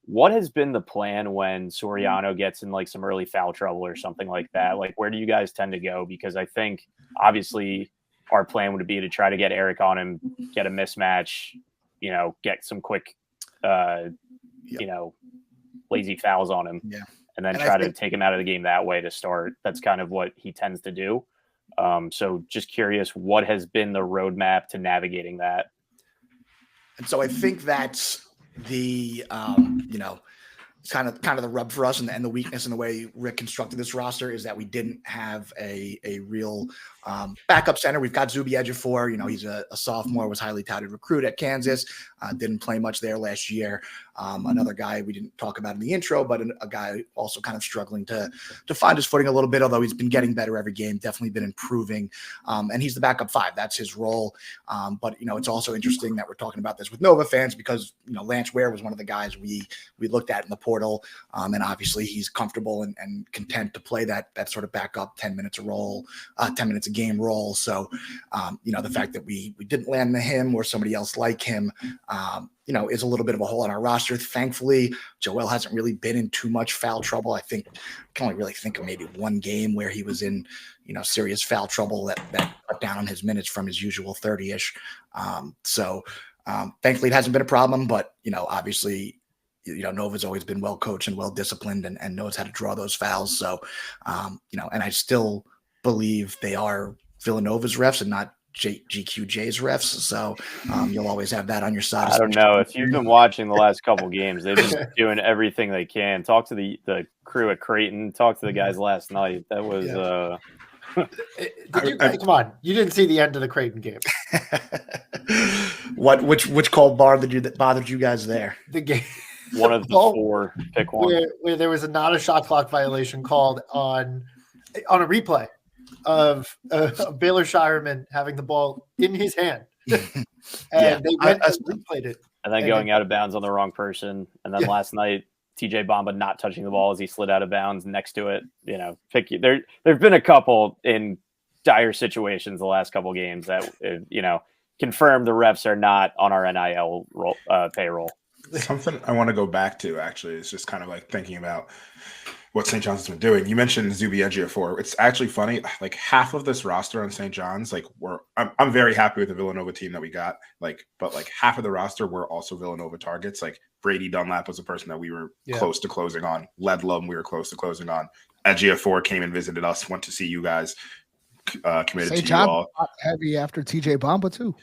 What has been the plan when Soriano gets in like some early foul trouble or something like that? Like, where do you guys tend to go? Because I think obviously our plan would be to try to get Eric on him, get a mismatch, you know, get some quick, you know, lazy fouls on him, and then try to take him out of the game that way to start. That's kind of what he tends to do. So just curious, what has been the roadmap to navigating that? And so I think that's the you know, kind of the rub for us, and the weakness in the way Rick constructed this roster is that we didn't have a real backup center. We've got Zuby Ejiofor. You know, he's a sophomore, was highly touted recruit at Kansas, didn't play much there last year. Another guy we didn't talk about in the intro, but a guy also kind of struggling to find his footing a little bit, although he's been getting better every game, definitely been improving. And he's the backup five. That's his role. But, you know, it's also interesting that we're talking about this with Nova fans because, you know, Lance Ware was one of the guys we looked at in the portal. And obviously he's comfortable and content to play that sort of backup 10 minutes a game role. So, you know, the fact that we didn't land him or somebody else like him, you know, is a little bit of a hole in our roster. Thankfully, Joel hasn't really been in too much foul trouble. I can only really think of maybe one game where he was in, you know, serious foul trouble that cut down on his minutes from his usual 30-ish. So thankfully it hasn't been a problem, but, you know, obviously, you know, Nova's always been well coached and well disciplined and knows how to draw those fouls. So, you know, and I still believe they are Villanova's refs and not GQJ's refs. So you'll always have that on your side. I don't know if you've been watching the last couple games, they've been doing everything they can. Talk to the crew at Creighton, talk to the guys last night. That was come on, you didn't see the end of the Creighton game. Which call bothered you guys there? The game, one of the four, pick one, where there was not a shot clock violation called on a replay of Baylor Shireman having the ball in his hand. And they went and replayed it. And then going out of bounds on the wrong person. And then last night, TJ Bamba not touching the ball as he slid out of bounds next to it. You know, there've been a couple in dire situations the last couple games that, you know, confirm the refs are not on our NIL payroll. Something I want to go back to actually is just kind of like thinking about what St. John's has been doing. You mentioned Zuby Ejiofor. It's actually funny. Like half of this roster on St. John's, like I'm very happy with the Villanova team that we got. Like, but like half of the roster were also Villanova targets. Like Brady Dunlap was a person that we were close to closing on. Ledlam, we were close to closing on. Ejiofor came and visited us. Went to see you guys. Committed St. to John you all. Heavy after TJ Bamba too.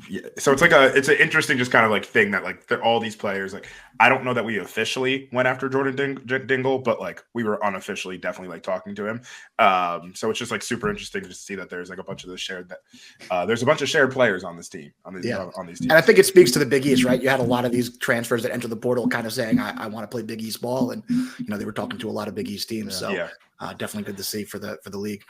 Yeah, so it's an interesting just kind of like thing that like all these players, like I don't know that we officially went after Jordan Dingle, but like we were unofficially definitely like talking to him. So it's just like super interesting to see that there's like a bunch of there's a bunch of shared players on this team on these teams. And I think it speaks to the Big East, right? You had a lot of these transfers that enter the portal kind of saying I want to play Big East ball, and they were talking to a lot of Big East teams. So definitely good to see for the league.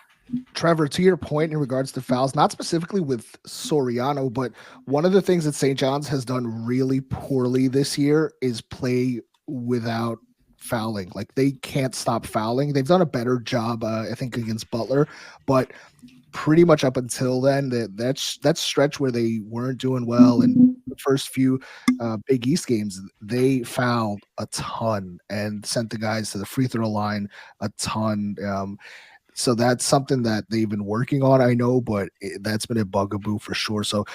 Trevor, to your point in regards to fouls, not specifically with Soriano, but one of the things that St. John's has done really poorly this year is play without fouling. Like they can't stop fouling. They've done a better job, I think, against Butler, but pretty much up until then, that stretch where they weren't doing well and the first few Big East games, they fouled a ton and sent the guys to the free throw line a ton. So that's something that they've been working on, I know, but that's been a bugaboo for sure. So,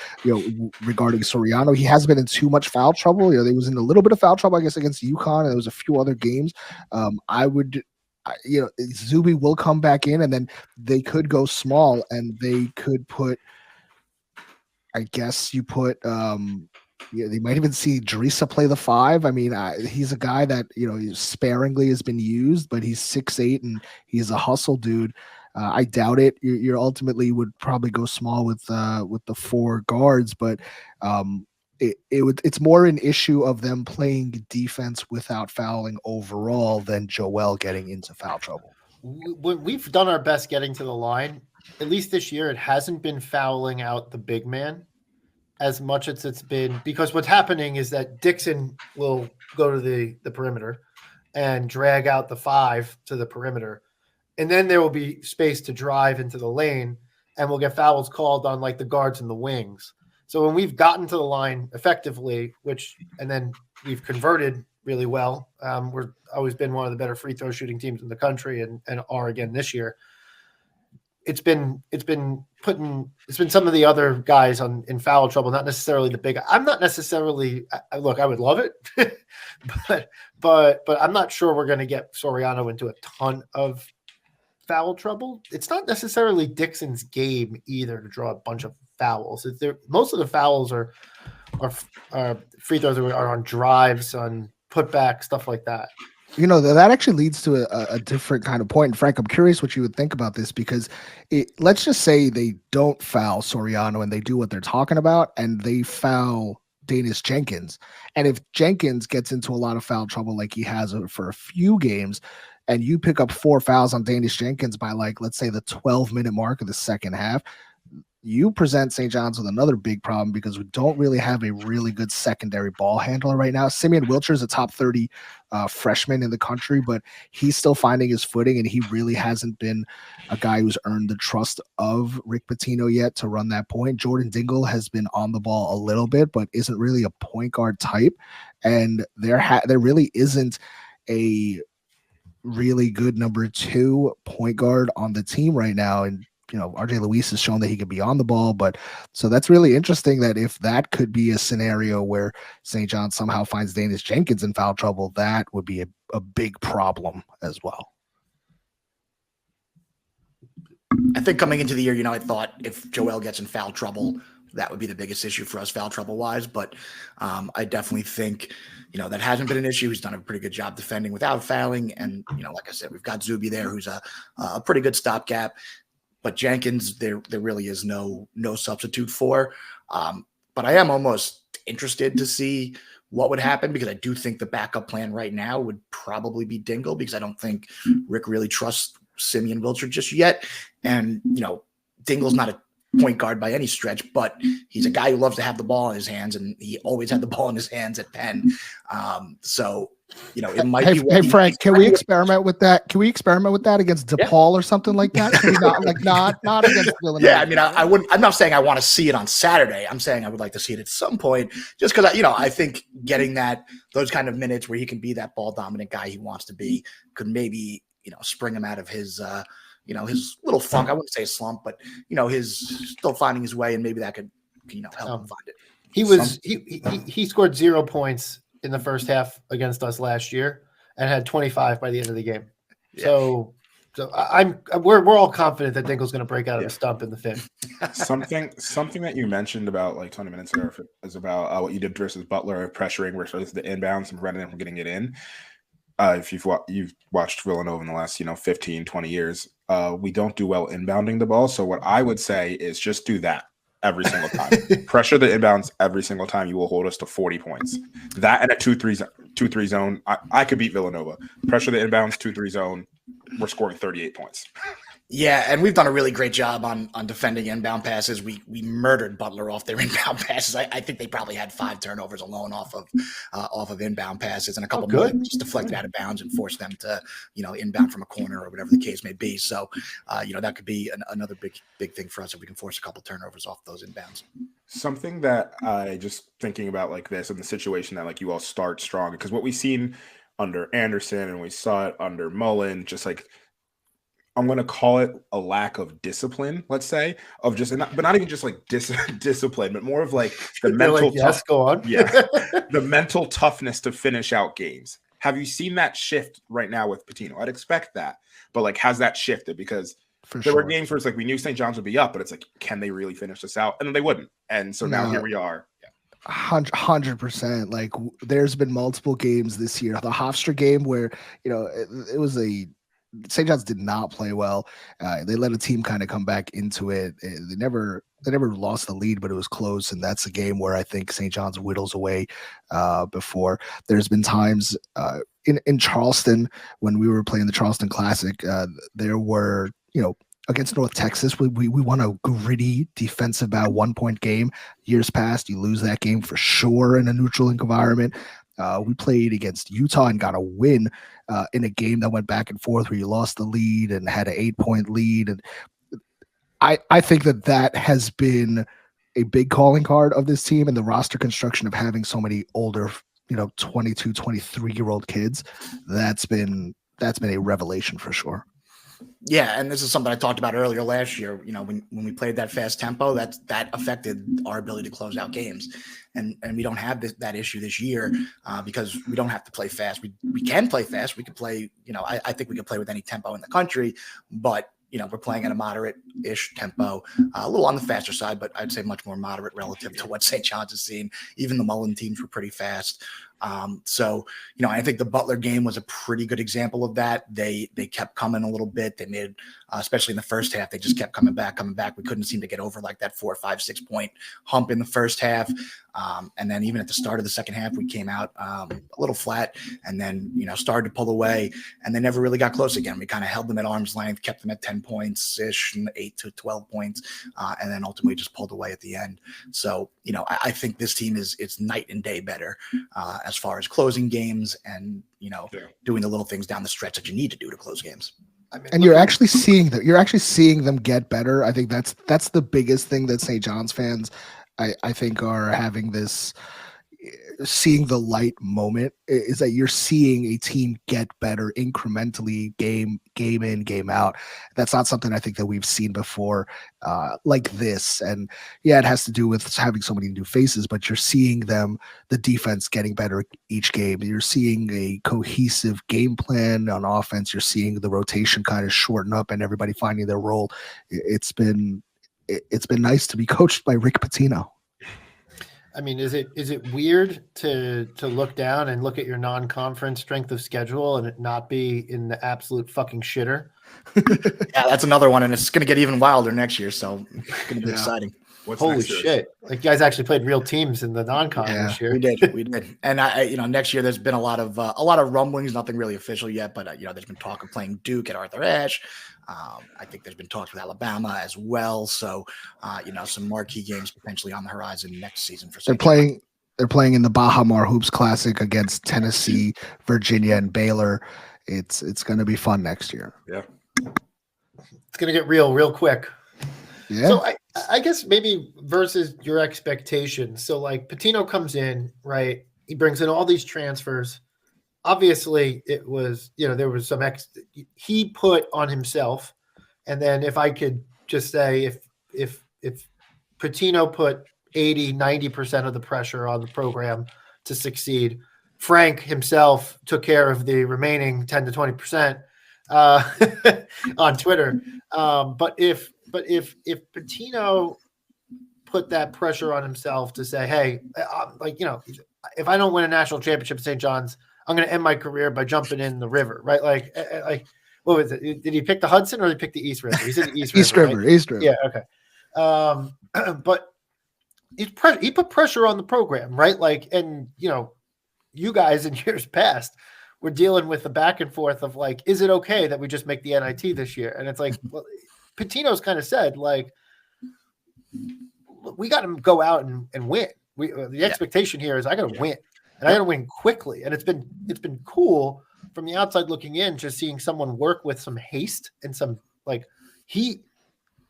regarding Soriano, he hasn't been in too much foul trouble. They was in a little bit of foul trouble, I guess, against UConn, and there was a few other games. Zuby will come back in, and then they could go small, and they could put, I guess you put, they might even see Drisa play the 5. I mean, he's a guy that, sparingly has been used, but he's 6'8", and he's a hustle dude. I doubt it. You ultimately would probably go small with the 4 guards, but it's more an issue of them playing defense without fouling overall than Joel getting into foul trouble. We've done our best getting to the line. At least this year, it hasn't been fouling out the big man as much as it's been, because what's happening is that Dixon will go to the perimeter and drag out the 5 to the perimeter. And then there will be space to drive into the lane, and we'll get fouls called on like the guards and the wings. So when we've gotten to the line effectively, and then we've converted really well, we're always been one of the better free throw shooting teams in the country and are again this year. It's been some of the other guys in foul trouble, not necessarily the big. I'm not necessarily look. I would love it, but I'm not sure we're going to get Soriano into a ton of foul trouble. It's not necessarily Dixon's game either to draw a bunch of fouls. Most of the fouls are free throws are on drives, on putback, stuff like that. That actually leads to a different kind of point. And Frank, I'm curious what you would think about this, because let's just say they don't foul Soriano and they do what they're talking about and they foul Danis Jenkins. And if Jenkins gets into a lot of foul trouble like he has for a few games, and you pick up 4 fouls on Danis Jenkins by, like, let's say the 12-minute mark of the second half, you present St. John's with another big problem, because we don't really have a really good secondary ball handler right now. Simeon Wilcher is a top 30 freshman in the country, but he's still finding his footing, and he really hasn't been a guy who's earned the trust of Rick Pitino yet to run that point. Jordan Dingle has been on the ball a little bit, but isn't really a point guard type, and there really isn't a really good number 2 point guard on the team right now. And RJ Luis has shown that he can be on the ball, but so that's really interesting that if that could be a scenario where St. John somehow finds Danis Jenkins in foul trouble, that would be a big problem as well. I think coming into the year, I thought if Joel gets in foul trouble, that would be the biggest issue for us foul trouble wise. But I definitely think, that hasn't been an issue. He's done a pretty good job defending without fouling. And, like I said, we've got Zuby there, who's a pretty good stopgap. But Jenkins, there really is no substitute for. But I am almost interested to see what would happen, because I do think the backup plan right now would probably be Dingle, because I don't think Rick really trusts Simeon Wilcher just yet. And, Dingle's not a point guard by any stretch, but he's a guy who loves to have the ball in his hands, and he always had the ball in his hands at Penn. So, it might be. Hey, Frank, can we experiment with that? Can we experiment with that against DePaul or something like that? Can we not against Villanova. Yeah, I mean, I wouldn't. I'm not saying I want to see it on Saturday. I'm saying I would like to see it at some point, just because I think getting those kind of minutes where he can be that ball dominant guy he wants to be could maybe spring him out of his his little funk. I wouldn't say slump, but his still finding his way, and maybe that could help him find it. He scored 0 points in the first half against us last year and had 25 by the end of the game. Yeah. So So we're all confident that Dinkle's going to break out of the stump in the fifth. Something that you mentioned about like 20 minutes ago is about what you did versus Butler pressuring versus the inbounds and preventing them from getting it in. If you've watched Villanova in the last 15, 20 years, we don't do well inbounding the ball. So what I would say is just do that every single time. Pressure the inbounds every single time. You will hold us to 40 points. That and a 2-3 zone. I could beat Villanova. Pressure the inbounds 2-3 zone. We're scoring 38 points. Yeah, and we've done a really great job on defending inbound passes. We murdered Butler off their inbound passes. I think they probably had 5 turnovers alone off of inbound passes, and a couple more just deflected out of bounds and forced them to inbound from a corner or whatever the case may be. So that could be another big thing for us if we can force a couple turnovers off those inbounds. Something that I just thinking about like this in the situation that like you all start strong, because what we've seen under Anderson and we saw it under Mullen, just like I'm going to call it a lack of discipline, let's say, of just, but not even just like discipline, but more of like the mental, the mental toughness to finish out games. Have you seen that shift right now with Pitino? I'd expect that, but like, has that shifted? Because there were games where it's like, we knew St. John's would be up, but it's like, can they really finish this out? And then they wouldn't. And so now here we are. 100%. Like there's been multiple games this year. The Hofstra game where, it was St. John's did not play well. They let a team kind of come back into it. They never lost the lead, but it was close. And that's a game where I think St. John's whittles away before. There's been times in Charleston when we were playing the Charleston Classic, there were, against North Texas, we won a gritty defensive about 1-point game. Years past, you lose that game for sure in a neutral environment. We played against Utah and got a win in a game that went back and forth where you lost the lead and had an 8-point lead. And I think that has been a big calling card of this team and the roster construction of having so many older, 22, 23-year-old kids. That's been a revelation for sure. Yeah, and this is something I talked about earlier last year. When we played that fast tempo, that affected our ability to close out games, and we don't have that issue this year because we don't have to play fast. We can play fast. We can play. I think we can play with any tempo in the country, but we're playing at a moderate-ish tempo, a little on the faster side, but I'd say much more moderate relative to what St. John's has seen. Even the Mullen teams were pretty fast. So I think the Butler game was a pretty good example of that. They kept coming a little bit. They made, especially in the first half, they just kept coming back. We couldn't seem to get over like that 4, 5, 6 point hump in the first half. And then even at the start of the second half, we came out a little flat and then, started to pull away and they never really got close again. We kind of held them at arm's length, kept them at 10 points ish and 8 to 12 points. And then ultimately just pulled away at the end. So, I think this team it's night and day better as far as closing games and, doing the little things down the stretch that you need to do to close games. And you're actually seeing them get better. I think that's the biggest thing that St. John's fans, I think, are having this seeing the light moment is that you're seeing a team get better incrementally, game in, game out. That's not something I think that we've seen before like this. And yeah, it has to do with having so many new faces, but you're seeing the defense getting better each game. You're seeing a cohesive game plan on offense. You're seeing the rotation kind of shorten up and everybody finding their role. It's been nice to be coached by Rick Pitino. I mean, is it weird to look down and look at your non-conference strength of schedule and it not be in the absolute fucking shitter? Yeah, that's another one, and it's going to get even wilder next year. So it's going to be exciting. Holy shit! Like you guys actually played real teams in the non-con this year. We did. And next year there's been a lot of rumblings. Nothing really official yet, but there's been talk of playing Duke at Arthur Ashe. I think there's been talks with Alabama as well. So some marquee games potentially on the horizon next season for. They're playing in the Baja Mar Hoops Classic against Tennessee, Virginia, and Baylor. It's going to be fun next year. Yeah, it's going to get real quick. Yeah. So I guess maybe versus your expectations. So like Pitino comes in, right? He brings in all these transfers. Obviously it was, there was some he put on himself. And then if I could just say, if Pitino put 80-90% of the pressure on the program to succeed, Frank himself took care of the remaining 10 to 20%. on Twitter. But if Pitino put that pressure on himself to say, hey, if I don't win a national championship at St. John's, I'm going to end my career by jumping in the river, right? Like what was it? Did he pick the Hudson or did he pick the East River? He said the East River. East River, right? East River. Yeah, okay. But he put pressure on the program, right? Like, and you guys in years past were dealing with the back and forth of like, is it okay that we just make the NIT this year? And it's like, well, Pitino's kind of said like, we got to go out and win. The expectation here is I got to win, and I got to win quickly. And it's been cool from the outside looking in, just seeing someone work with some haste and some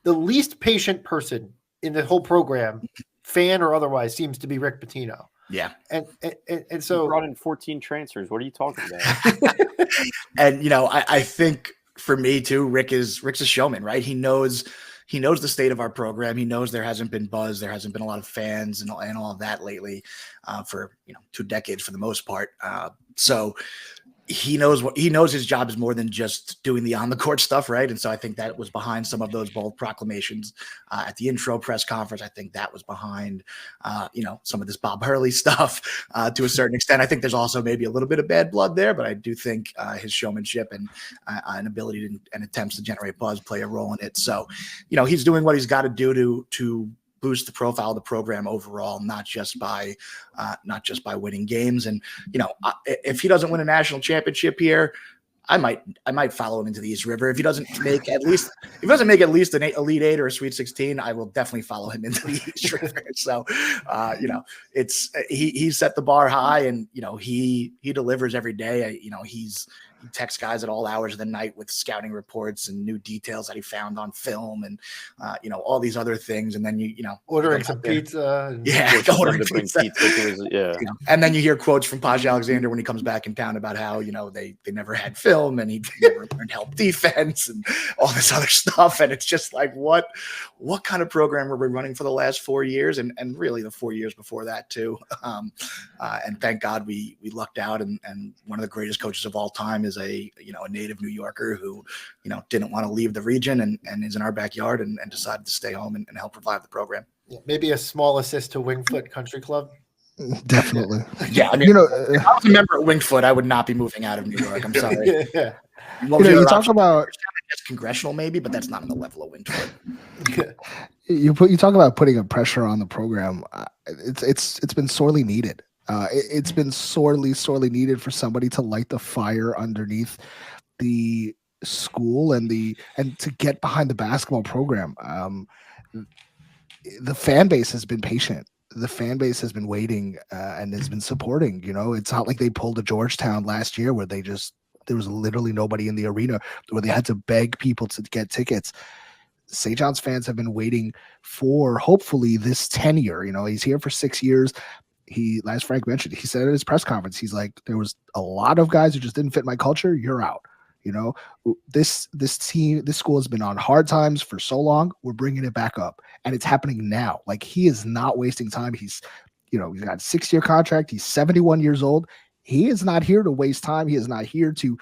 the least patient person in the whole program, fan or otherwise, seems to be Rick Pitino. Yeah. And so he brought in 14 transfers. What are you talking about? And I think for me too, Rick's a showman, right? He knows the state of our program. He knows there hasn't been buzz, there hasn't been a lot of fans and all of that lately for 2 decades for the most part. So he knows his job is more than just doing the on the court stuff, right? And so I think that was behind some of those bold proclamations at the intro press conference. I think that was behind some of this Bob Hurley stuff to a certain extent. I think there's also maybe a little bit of bad blood there, but I do think his showmanship and an ability and attempts to generate buzz play a role in it. So he's doing what he's got to do to boost the profile of the program overall, not just by winning games. And if he doesn't win a national championship here, I might follow him into the East River. If he doesn't make at least an Elite Eight or a Sweet 16, I will definitely follow him into the East River. So he set the bar high, and he delivers every day. He texts guys at all hours of the night with scouting reports and new details that he found on film, and all these other things. And then ordering some pizza. Ordering pizza. And then you hear quotes from Paj Alexander when he comes back in town about how they never had film and he never learned help defense and all this other stuff. And it's just like, what kind of program were we running for the last 4 years, and really the 4 years before that too. And thank God we lucked out, and one of the greatest coaches of all time is a native New Yorker who didn't want to leave the region and is in our backyard and decided to stay home and help revive the program. Yeah, maybe a small assist to Wingfoot Country Club. Definitely. Yeah, I mean, if I was a member at Wingfoot, I would not be moving out of New York. I'm sorry. Yeah. You talk about congressional, maybe, but that's not on the level of Wingfoot. You talk about putting a pressure on the program. It's been sorely needed. It's been sorely needed for somebody to light the fire underneath the school and to get behind the basketball program. The fan base has been patient. The fan base has been waiting and has been supporting. It's not like they pulled a Georgetown last year where there was literally nobody in the arena, where they had to beg people to get tickets. St. John's fans have been waiting for hopefully this tenure. He's here for 6 years. As Frank mentioned, he said at his press conference, he's like, there was a lot of guys who just didn't fit my culture. You're out. This school has been on hard times for so long. We're bringing it back up, and it's happening now. Like, he is not wasting time. He's got a 6-year contract. He's 71 years old. He is not here to waste time. He is not here to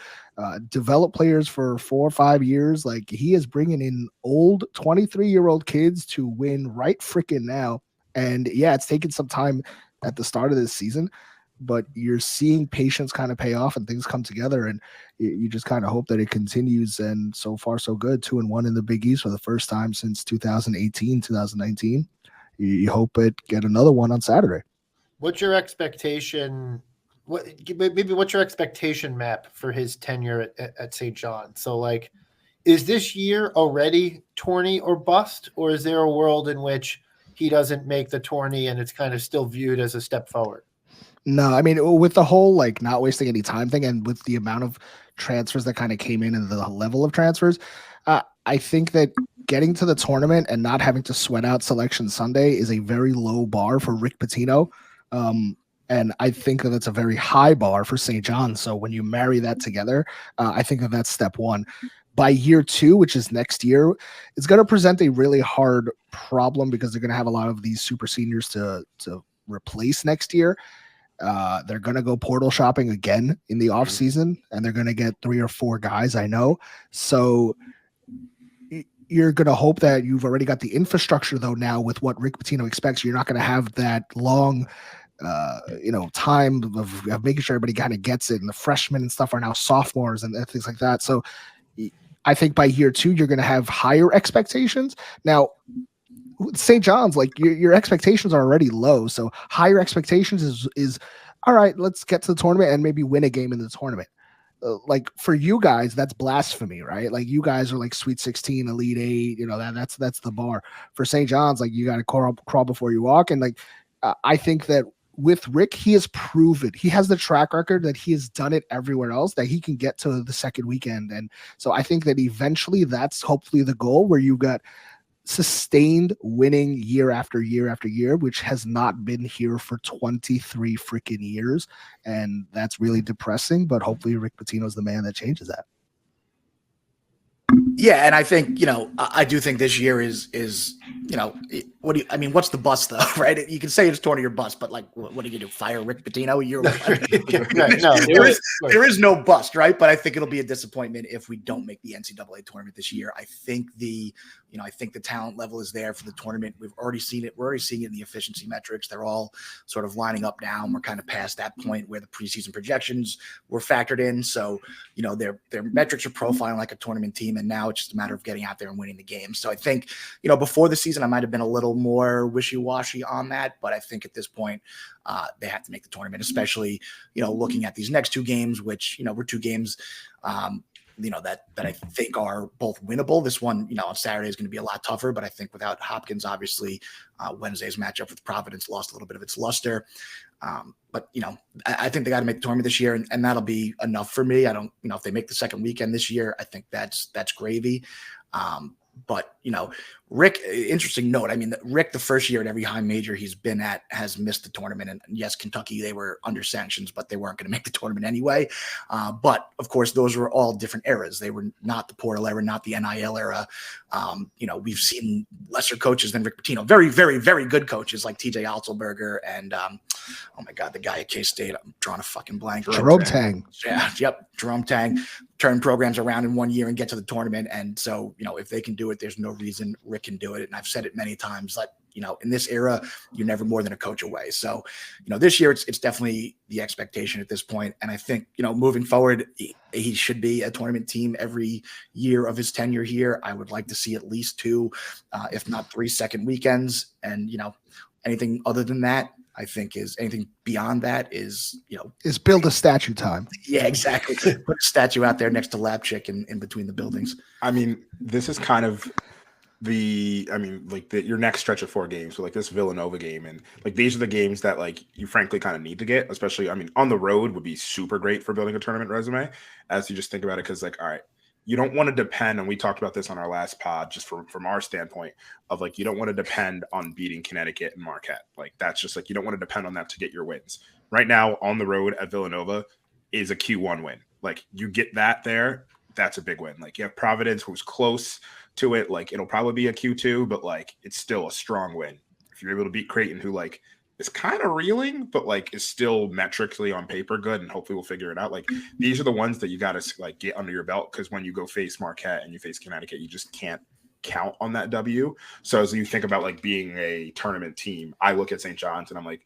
develop players for 4 or 5 years. Like, he is bringing in old 23-year-old kids to win right freaking now. And yeah, it's taken some time at the start of this season, but you're seeing patience kind of pay off and things come together, and you just kind of hope that it continues. And so far so good, 2-1 in the Big East for the first time since 2018-2019. You hope it get another one on Saturday. What's your expectation? What's your expectation map for his tenure at St. John? So, like, is this year already tourney or bust, or is there a world in which he doesn't make the tourney and it's kind of still viewed as a step forward? No, I mean, with the whole like not wasting any time thing, and with the amount of transfers that kind of came in and the level of transfers, I think that getting to the tournament and not having to sweat out Selection Sunday is a very low bar for Rick Pitino. And I think that that's a very high bar for St. John. So when you marry that together, I think that that's step one. By year 2, which is next year, it's going to present a really hard problem because they're going to have a lot of these super seniors to replace next year. They're going to go portal shopping again in the offseason, and they're going to get 3 or 4 guys, I know. So you're going to hope that you've already got the infrastructure, though, now with what Rick Pitino expects. You're not going to have that long time of making sure everybody kind of gets it. And the freshmen and stuff are now sophomores and things like that. So I think by year 2, you're going to have higher expectations. Now, St. John's, like your expectations are already low. So higher expectations is all right, let's get to the tournament and maybe win a game in the tournament. Like for you guys, that's blasphemy, right? Like you guys are like Sweet 16, Elite 8, that's the bar. For St. John's, like you got to crawl before you walk. And like, I think that with Rick, he has proven, he has the track record that he has done it everywhere else, that he can get to the second weekend. And so I think that eventually that's hopefully the goal, where you got sustained winning year after year after year, which has not been here for 23 freaking years. And that's really depressing, but hopefully Rick Pitino's the man that changes that. Yeah, and I think, I do think this year is what's the bust though, right? You can say it's tournament or bust, but like, what are you gonna do? Fire Rick Pitino? There is no bust, right? But I think it'll be a disappointment if we don't make the NCAA tournament this year. I think the talent level is there for the tournament. We've already seen it. We're already seeing it in the efficiency metrics. They're all sort of lining up now. And we're kind of past that point where the preseason projections were factored in. So, their metrics are profiling like a tournament team. And now it's just a matter of getting out there and winning the game. So I think, before the season, I might have been a little more wishy-washy on that. But I think at this point, they have to make the tournament, especially, looking at these next 2 games, which, were 2 games, that I think are both winnable. This one, on Saturday is going to be a lot tougher, but I think without Hopkins, obviously, Wednesday's matchup with Providence lost a little bit of its luster. But I think they got to make the tournament this year, and that'll be enough for me. I don't, if they make the second weekend this year, I think that's gravy. But, Rick, interesting note. I mean, Rick, the first year at every high major he's been at, has missed the tournament. And yes, Kentucky, they were under sanctions, but they weren't going to make the tournament anyway. But of course, those were all different eras. They were not the portal era, not the NIL era. We've seen lesser coaches than Rick Pitino, very, very, very good coaches like TJ Otzelberger and, oh my God, the guy at K-State, I'm drawing a fucking blank. Jerome Tang. Yeah, yep, Jerome Tang. Turn programs around in 1 year and get to the tournament. And so, if they can do it, there's no reason Rick can do it. And I've said it many times, like, in this era, you're never more than a coach away. So, this year it's definitely the expectation at this point. And I think, moving forward, he should be a tournament team every year of his tenure here. I would like to see at least 2, if not 3 second weekends. And, anything other than that, I think anything beyond that is build a statue time. Yeah, exactly. Put a statue out there next to Lab Chick in between the buildings. I mean, this is kind of your next stretch of 4 games. So like this Villanova game, and like these are the games that like you frankly kind of need to get, especially, on the road would be super great for building a tournament resume as you just think about it. Cause like, all right, you don't want to depend, and we talked about this on our last pod, just from our standpoint of like, you don't want to depend on beating Connecticut and Marquette. Like that's just like, you don't want to depend on that to get your wins. Right now on the road at Villanova is a Q1 win. Like you get that there, that's a big win. Like you have Providence who's close to it. Like it'll probably be a Q2, but like it's still a strong win. If you're able to beat Creighton, who like is kind of reeling, but like is still metrically on paper good, and hopefully we'll figure it out. Like these are the ones that you got to like get under your belt, because when you go face Marquette and you face Connecticut, you just can't count on that W. So as you think about like being a tournament team, I look at St. John's and I'm like,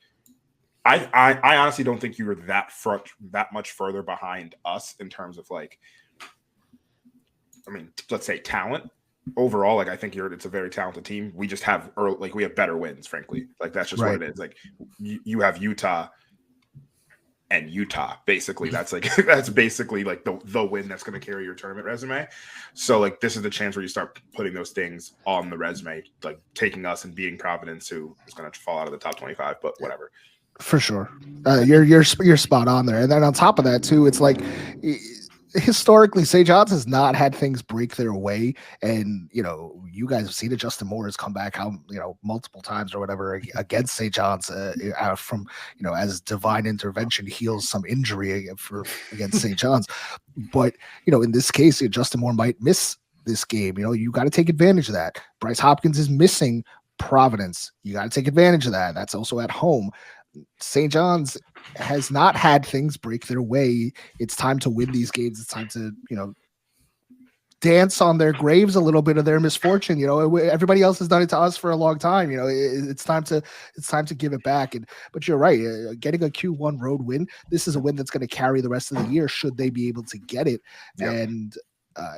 I honestly don't think you were that much further behind us in terms of like, let's say talent. Overall, like I think it's a very talented team. We just have we have better wins, frankly. Like that's just right. What it is. Like you have Utah and Utah. Basically, that's basically like the win that's going to carry your tournament resume. So like this is the chance where you start putting those things on the resume, like taking us and beating Providence, who is going to fall out of the top 25, but whatever. For sure, you're spot on there. And then on top of that too, it's like, historically, St. John's has not had things break their way, and you guys have seen it. Justin Moore has come back multiple times or whatever against St. John's from as divine intervention heals some injury against St. John's. But in this case, Justin Moore might miss this game. You got to take advantage of that. Bryce Hopkins is missing Providence. You got to take advantage of that. That's also at home. St. John's has not had things break their way. It's time to win these games. It's time to, dance on their graves a little bit of their misfortune. Everybody else has done it to us for a long time. It's time to give it back. But you're right. Getting a Q1 road win, this is a win that's going to carry the rest of the year should they be able to get it. Yep. And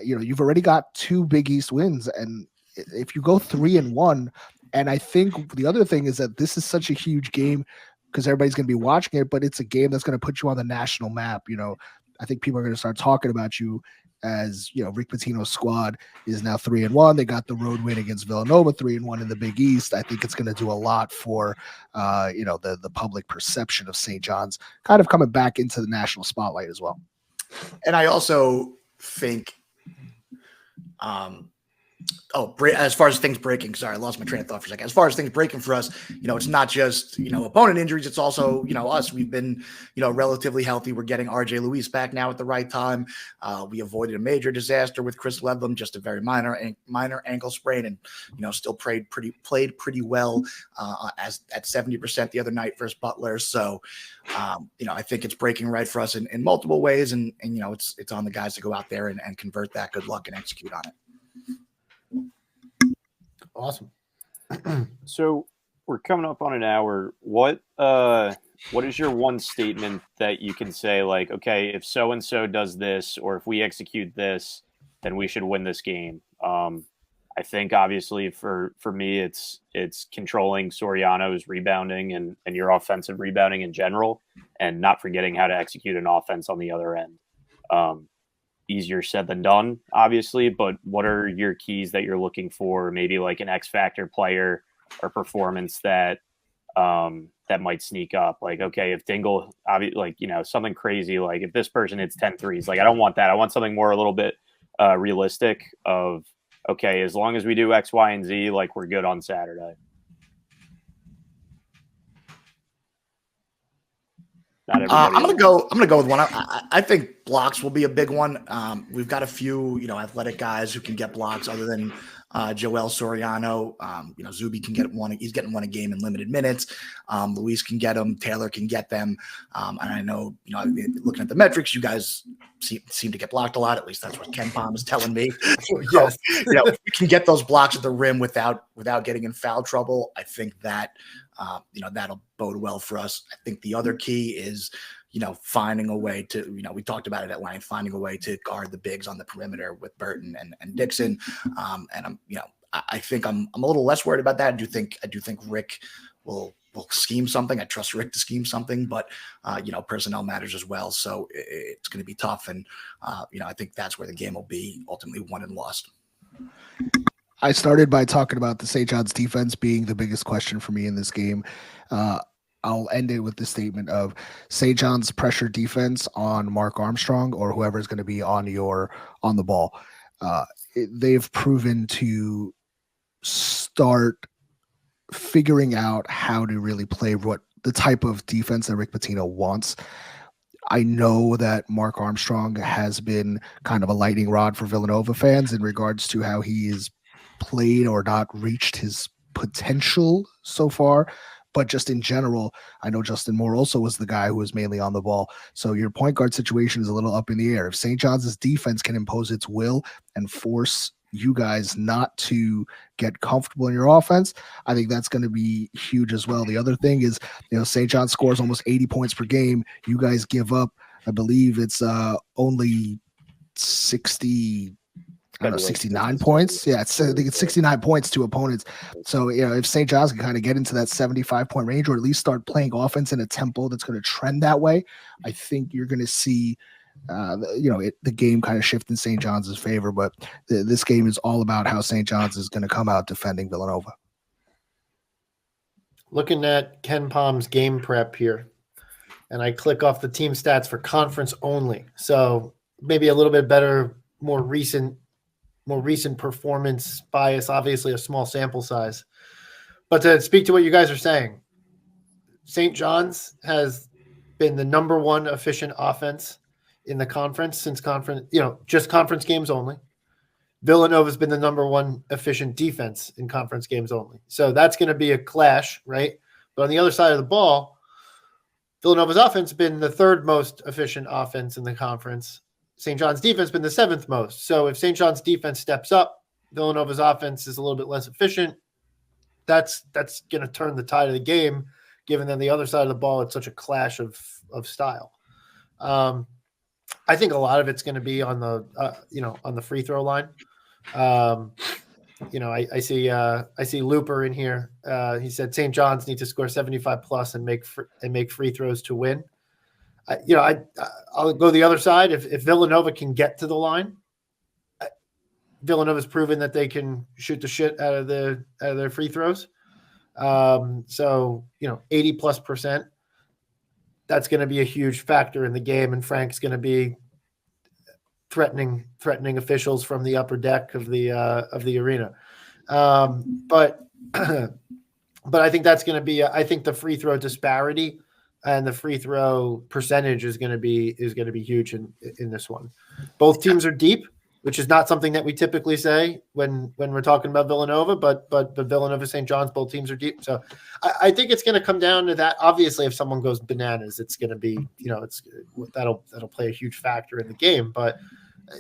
you've already got 2 Big East wins, and if you go 3-1, and I think the other thing is that this is such a huge game because everybody's going to be watching it, but it's a game that's going to put you on the national map. I think people are going to start talking about you as, Rick Pitino's squad is now 3-1. They got the road win against Villanova, 3-1 in the Big East. I think it's going to do a lot for, the public perception of St. John's kind of coming back into the national spotlight as well. And I also think, as far as things breaking, sorry, I lost my train of thought for a second. As far as things breaking for us, it's not just, opponent injuries. It's also, us. We've been, relatively healthy. We're getting RJ Luis back now at the right time. We avoided a major disaster with Chris Ledlam, just a very minor ankle sprain, and, still played pretty well as at 70% the other night versus Butler. So, I think it's breaking right for us in multiple ways. And it's on the guys to go out there and convert that. Good luck and execute on it. Awesome. So we're coming up on an hour. What is your one statement that you can say, like, okay, if so-and-so does this, or if we execute this, then we should win this game? I think obviously for me, it's controlling Soriano's rebounding and your offensive rebounding in general, and not forgetting how to execute an offense on the other end. Easier said than done, obviously, but what are your keys that you're looking for? Maybe like an X factor player or performance that might sneak up. Like, okay, if Dingle, something crazy, like if this person hits 10 threes, like I don't want that. I want something more a little bit realistic of, okay, as long as we do X, Y, and Z, like we're good on Saturday. I'm gonna go with one. I think blocks will be a big one. We've got a few, athletic guys who can get blocks other than Joel Soriano. Zuby can get one. He's getting one a game in limited minutes. Luis can get them. Taylor can get them. And I know, looking at the metrics, you guys seem to get blocked a lot. At least that's what Ken Palm is telling me. Yes. You can get those blocks at the rim without getting in foul trouble. I think that, that'll bode well for us. I think the other key is, finding a way to, we talked about it at length, finding a way to guard the bigs on the perimeter with Burton and Dixon. And I think I'm a little less worried about that. I do think Rick will scheme something. I trust Rick to scheme something, but personnel matters as well. So it's going to be tough. And I think that's where the game will be ultimately won and lost. I started by talking about the St. John's defense being the biggest question for me in this game. I'll end it with the statement of St. John's pressure defense on Mark Armstrong or whoever is going to be on the ball. They've proven to start figuring out how to really play what the type of defense that Rick Pitino wants. I know that Mark Armstrong has been kind of a lightning rod for Villanova fans in regards to how he is played or not reached his potential so far. But just in general, I know Justin Moore also was the guy who was mainly on the ball. So your point guard situation is a little up in the air. If St. John's defense can impose its will and force you guys not to get comfortable in your offense, I think that's going to be huge as well. The other thing is, St. John scores almost 80 points per game. You guys give up, I believe it's only 69 points. Yeah, I think it's 69 points to opponents. So, if St. John's can kind of get into that 75-point range, or at least start playing offense in a tempo that's going to trend that way, I think you're going to see, the game kind of shift in St. John's' favor. But this game is all about how St. John's is going to come out defending Villanova. Looking at Ken Palm's game prep here, and I click off the team stats for conference only. So maybe a little bit better, more recent performance bias, obviously a small sample size. But to speak to what you guys are saying, St. John's has been the number one efficient offense in the conference since just conference games only. Villanova's been the number one efficient defense in conference games only. So that's going to be a clash, right? But on the other side of the ball, Villanova's offense has been the third most efficient offense in the conference. St. John's defense has been the seventh most. So if St. John's defense steps up, Villanova's offense is a little bit less efficient. That's going to turn the tide of the game, given that the other side of the ball, it's such a clash of style. I think a lot of it's going to be on the on the free throw line. I see Looper in here. He said St. John's need to score 75 plus and make free throws to win. I'll go the other side. If Villanova can get to the line, Villanova's proven that they can shoot the shit out of their free throws. 80+%. That's going to be a huge factor in the game, and Frank's going to be threatening officials from the upper deck of the arena. But I think that's going to be. I think the free throw disparity and the free throw percentage is going to be huge in this one. Both teams are deep, which is not something that we typically say when we're talking about Villanova, but Villanova, St. John's, both teams are deep. So I think it's going to come down to that. Obviously, if someone goes bananas, it's going to be, that'll play a huge factor in the game. But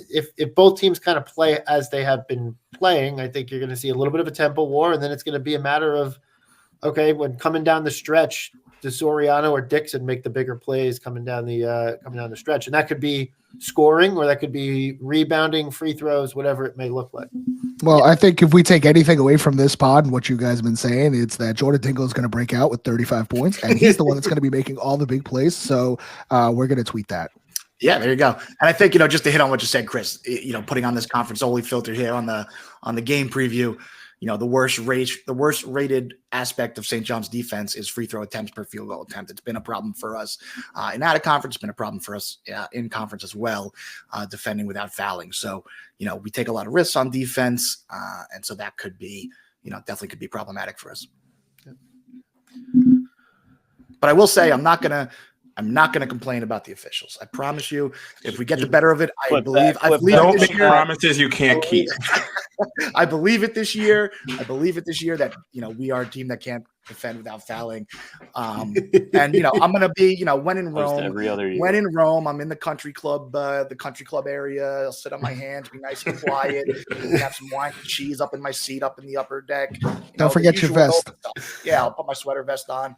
if both teams kind of play as they have been playing, I think you're going to see a little bit of a tempo war, and then it's going to be a matter of, okay, when coming down the stretch, does Soriano or Dixon make the bigger plays coming down the stretch? And that could be scoring, or that could be rebounding, free throws, whatever it may look like. Well, I think if we take anything away from this pod and what you guys have been saying, it's that Jordan Dingle is going to break out with 35 points, and he's the one that's going to be making all the big plays. So we're going to tweet that. Yeah, there you go. And I think, just to hit on what you said, Chris, putting on this conference only filter here on the game preview, the worst rated aspect of St. John's defense is free throw attempts per field goal attempt. It's been a problem for us in out of conference. It's been a problem for us in conference as well, defending without fouling. So, we take a lot of risks on defense. And so that could be, definitely could be problematic for us. But I will say, I'm not going to complain about the officials. I promise you, if we get the better of it, I believe don't make promises you can't keep. I believe it this year. That, we are a team that can't defend without fouling. I'm going to be, when in Rome, I'm in the country club area. I'll sit on my hands, be nice and quiet, have some wine and cheese up in my seat, up in the upper deck. Don't forget your vest. Yeah, I'll put my sweater vest on.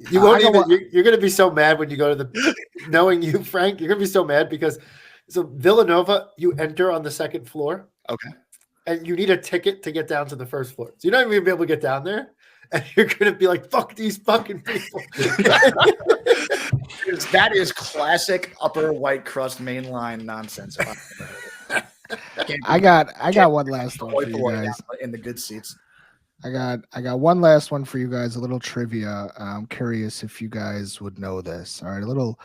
You're going to be so mad when you go to knowing you, Frank, you're going to be so mad because Villanova, you enter on the second floor. Okay. And you need a ticket to get down to the first floor. So you're not even going to be able to get down there. And you're going to be like, fuck these fucking people. That is classic upper white crust mainline nonsense. I got one last one for you guys. In the good seats. I got one last one for you guys, a little trivia. I'm curious if you guys would know this. All right, a little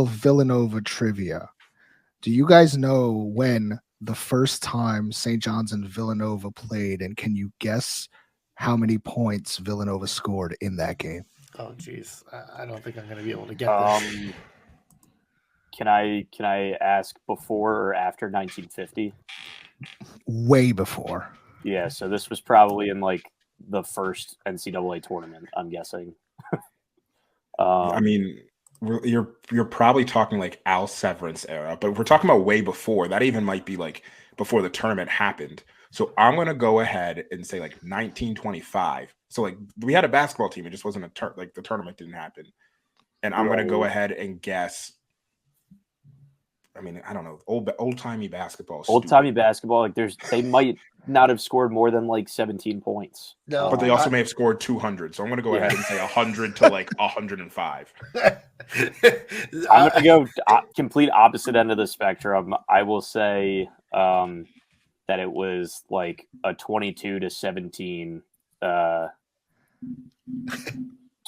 Villanova trivia. Do you guys know when the first time St. John's and Villanova played, and can you guess how many points Villanova scored in that game? Oh, geez. I don't think I'm going to be able to get this. Can I ask before or after 1950? Way before. Yeah, so this was probably in like the first NCAA tournament, I'm guessing. I mean, you're probably talking like Al Severance era, but we're talking about way before. That even might be like before the tournament happened. So I'm going to go ahead and say like 1925. So like we had a basketball team. It just wasn't the tournament didn't happen. And I'm going to go ahead and guess. I mean, I don't know, old-timey basketball. Old-timey basketball, like they might not have scored more than like 17 points. No, but they also may have scored 200. So I'm going to go ahead and say 100 to like 105. I'm going to go complete opposite end of the spectrum. I will say that it was like a 22-17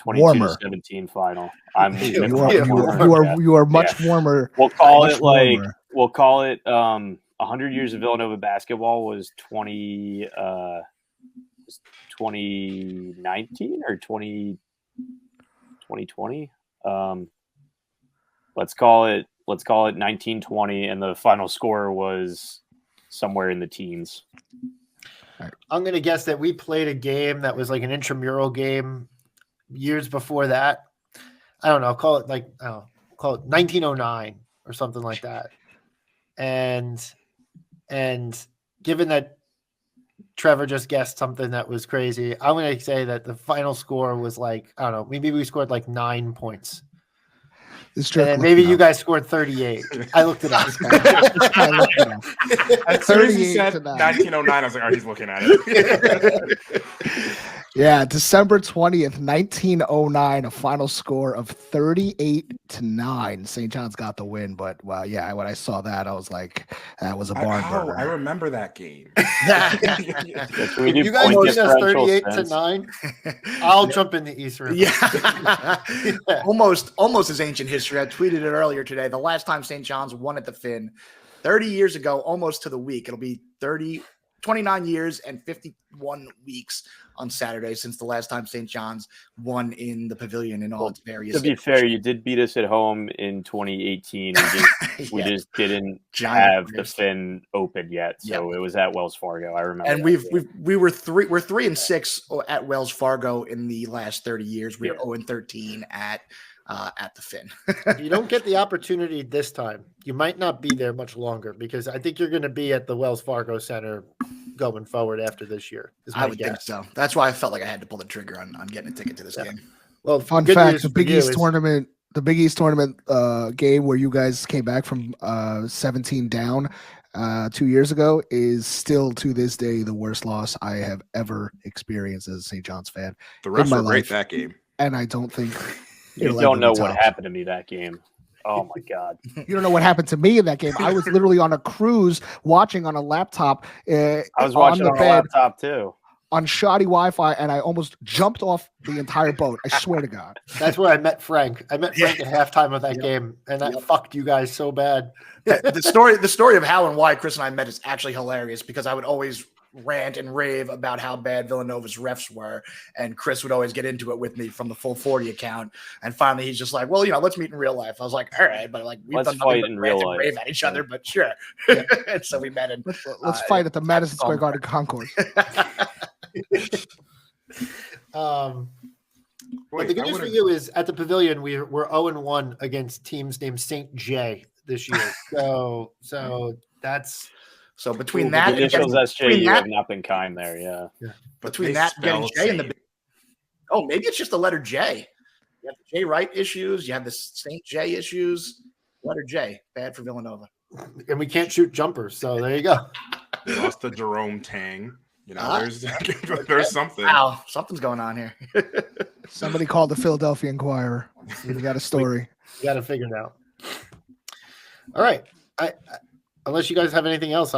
22-17 final. You are much warmer. We'll call it like warmer. We'll call it 100 years of Villanova basketball was 2019 or 2020. Let's call it 1920, and the final score was somewhere in the teens. I'm going to guess that we played a game that was like an intramural game years before that. I don't know, call it 1909 or something like that. And given that Trevor just guessed something that was crazy, I'm going to say that the final score was like, I don't know, maybe we scored like 9 points. And then maybe you guys scored 38. I looked it up. I looked it up. As soon as he 38 said to 9. 1909, I was like, oh, he's looking at it. Yeah, December 20th, 1909, a final score of 38-9. St. John's got the win, but wow, yeah, when I saw that, I was like, that was a barn burner. I remember that game. You guys beat us 38-9. I'll jump in the East River. Yeah. almost as ancient history. I tweeted it earlier today. The last time St. John's won at the Finn, 30 years ago, almost to the week. It'll be 29 years and 51 weeks on Saturday since the last time St. John's won in the Pavilion in all its various. To be fair, you did beat us at home in 2018. We just didn't have the Finn open yet, so it was at Wells Fargo. I remember. And we're 3-6 at Wells Fargo in the last 30 years. We're 0-13 at the Finn. You don't get the opportunity this time. You might not be there much longer because I think you're going to be at the Wells Fargo Center going forward after this year. I would think so. That's why I felt like I had to pull the trigger on getting a ticket to this game. Well, fun fact: the Big East tournament game where you guys came back from 17 down 2 years ago is still to this day the worst loss I have ever experienced as a St. John's fan. The refs were great that game, and I don't think you don't know what happened to me that game. Oh my God! You don't know what happened to me in that game. I was literally on a cruise watching on a laptop. I was watching on a laptop too. On shoddy Wi-Fi, and I almost jumped off the entire boat. I swear to God. That's where I met Frank. I met Frank at halftime of that game, and that fucked you guys so bad. The story of how and why Chris and I met is actually hilarious because I would always rant and rave about how bad Villanova's refs were, and Chris would always get into it with me from the Full 40 account. And finally, he's just like, "Well, let's meet in real life." I was like, "All right," but like we've done nothing but rant and rave at each other, but sure. And so we met, and let's fight at the Madison Square Garden concourse. But the good news for you is at the Pavilion we're 0-1 against teams named St. J this year. So that's between that and initials SJ, you have not been kind there, yeah. Between that and getting J in the maybe it's just the letter J. You have the J Wright issues, you have the St. J issues. Letter J, bad for Villanova. And we can't shoot jumpers, so there you go. We lost to Jerome Tang. There's something. Wow, something's going on here. Somebody called the Philadelphia Inquirer. We got a story. We got to figure it out. All right. Unless you guys have anything else,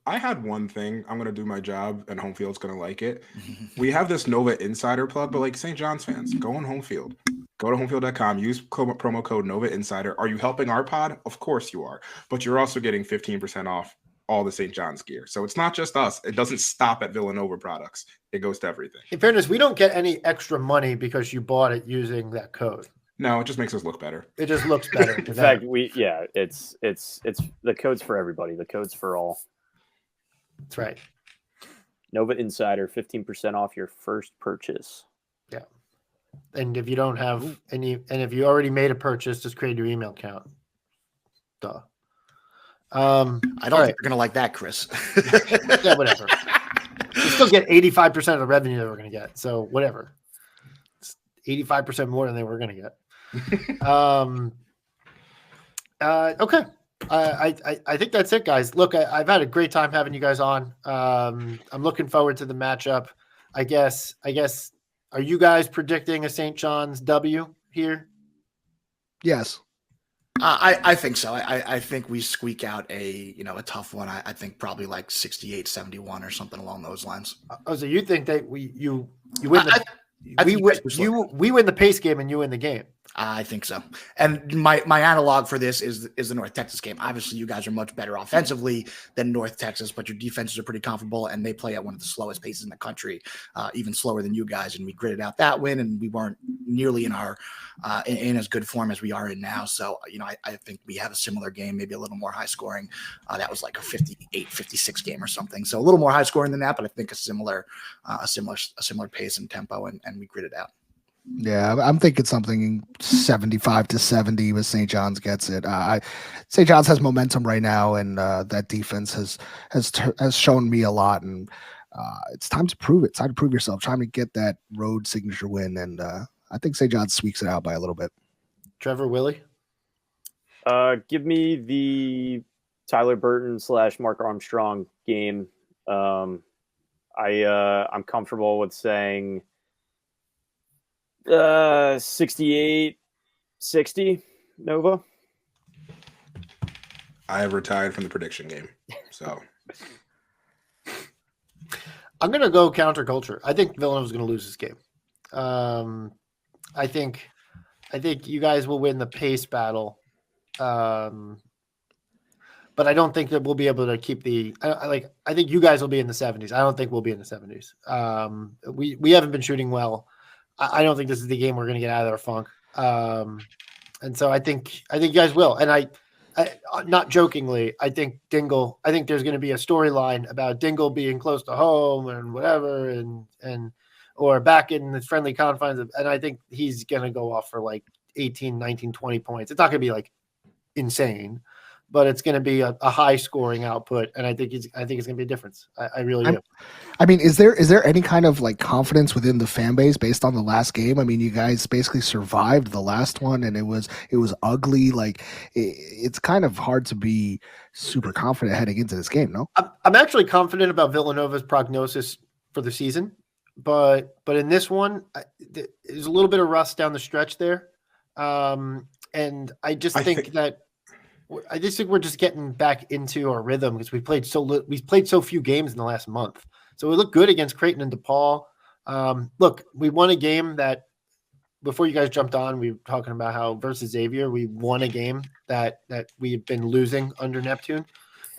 I had one thing. I'm gonna do my job, and Homefield's gonna like it. We have this Nova Insider plug, but like St. John's fans, go on Homefield. Go to homefield.com. Use promo code Nova Insider. Are you helping our pod? Of course you are, but you're also getting 15% off all the St. John's gear. So it's not just us. It doesn't stop at Villanova products. It goes to everything. In fairness, we don't get any extra money because you bought it using that code. No, it just makes us look better. It just looks better. In fact, it's the code's for everybody. The code's for all. That's right. Nova Insider, 15% off your first purchase. Yeah. And if you don't have any, and if you already made a purchase, just create your email account. Duh. I don't think you're gonna like that, Chris. Yeah, whatever. You still get 85% of the revenue that we're gonna get. So whatever. It's 85% more than they were gonna get. Okay. I think that's it, guys. Look, I've had a great time having you guys on. I'm looking forward to the matchup. I guess. Are you guys predicting a St. John's W here? Yes. I think so. I think we squeak out a tough one. I think probably like 68-71 or something along those lines. Oh, so you think that you win the we win the pace game and you win the game? I think so. And my analog for this is the North Texas game. Obviously, you guys are much better offensively than North Texas, but your defenses are pretty comfortable, and they play at one of the slowest paces in the country, even slower than you guys. And we gritted out that win, and we weren't nearly in our in as good form as we are in now. So, I think we have a similar game, maybe a little more high scoring. That was like a 58-56 game or something. So a little more high scoring than that, but I think a similar pace and tempo, and we gritted out. Yeah, I'm thinking something 75-70 with St. John's gets it. St. John's has momentum right now, and that defense has shown me a lot. And it's time to prove it. It's time to prove yourself. Time to get that road signature win. And I think St. John's squeaks it out by a little bit. Trevor, Willie? Give me the Tyler Burton / Mark Armstrong game. I'm comfortable with saying 68-60 Nova. I have retired from the prediction game, so I'm going to go counterculture. I think Villanova's going to lose this game. I think you guys will win the pace battle. But I don't think that we'll be able to keep I think you guys will be in the 70s. I don't think we'll be in the 70s. We haven't been shooting well. I don't think this is the game we're going to get out of our funk. And so I think you guys will. And I not jokingly, I think there's going to be a storyline about Dingle being close to home and whatever, and or back in the friendly confines and I think he's going to go off for like 18, 19, 20 points. It's not going to be like insane, but it's going to be a high scoring output, and I think it's going to be a difference. I really do. I mean, is there any kind of like confidence within the fan base based on the last game? I mean, you guys basically survived the last one, and it was ugly. Like it's kind of hard to be super confident heading into this game. No, I'm actually confident about Villanova's prognosis for the season, but in this one, there's a little bit of rust down the stretch there, and I think we're just getting back into our rhythm because we played so few games in the last month. So we look good against Creighton and DePaul. Look, we won a game that before you guys jumped on, we were talking about how versus Xavier, we won a game that we've been losing under Neptune.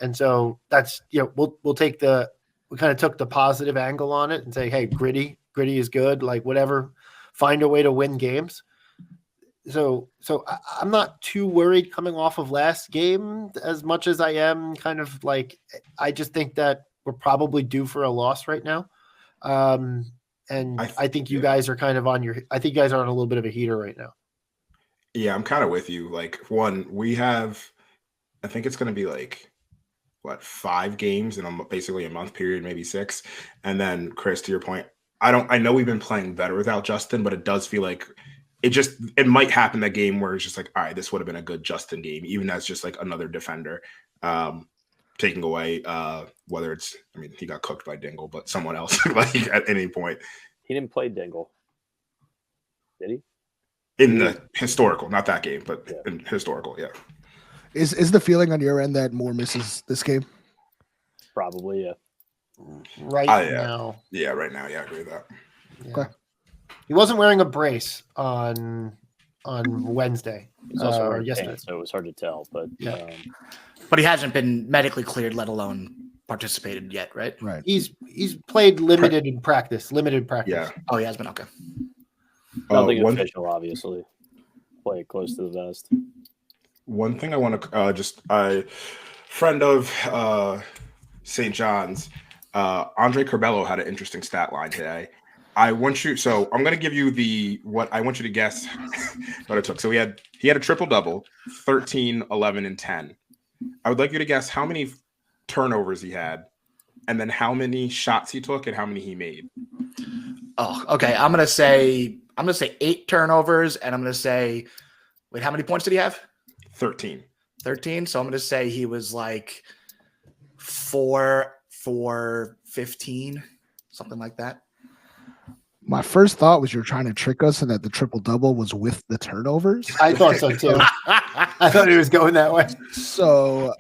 And so that's, we'll take we kind of took the positive angle on it and say, hey, gritty is good. Like whatever, find a way to win games. So I'm not too worried coming off of last game as much as I am kind of like, I just think that we're probably due for a loss right now. And I think you guys are kind of I think you guys are on a little bit of a heater right now. Yeah, I'm kind of with you. Like we have, I think it's going to be like, 5 games in basically a month period, maybe 6. And then Chris, to your point, I know we've been playing better without Justin, but it does feel like it might happen that game where it's just like, all right, this would have been a good Justin game, even as just like another defender taking away whether it's, I mean, he got cooked by Dingle, but someone else like at any point. He didn't play Dingle. Did he? In the historical, not that game, but in historical, yeah. Is the feeling on your end that Moore misses this game? Probably, yeah. Right now. Yeah, right now. Yeah, I agree with that. Yeah. Okay. He wasn't wearing a brace on Wednesday. He's also or wearing yesterday. pants, so it was hard to tell. But But he hasn't been medically cleared, let alone participated yet, right? Right. He's played limited practice. Yeah. Oh, he has been okay. nothing official, obviously. Play it close to the vest. One thing I want to friend of St. John's, Andre Curbelo had an interesting stat line today. I'm going to give you what I want you to guess what it took. So he had a triple double, 13, 11, and 10. I would like you to guess how many turnovers he had, and then how many shots he took and how many he made. Oh, okay. I'm gonna say 8 turnovers, and I'm gonna say, wait, how many points did he have? 13. 13. So I'm gonna say he was like 4 for 15, something like that. My first thought was you were trying to trick us and that the triple double was with the turnovers. I thought so too. I thought he was going that way. So,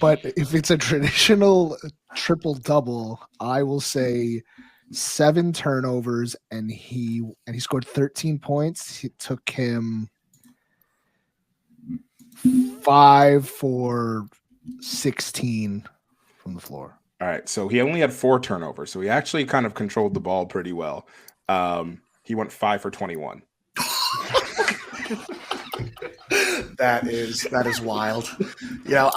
but if it's a traditional triple double, I will say 7 turnovers and he scored 13 points. It took him 5 for 16 from the floor. All right, so he only had 4 turnovers, so he actually kind of controlled the ball pretty well. He went 5 for 21. That is wild.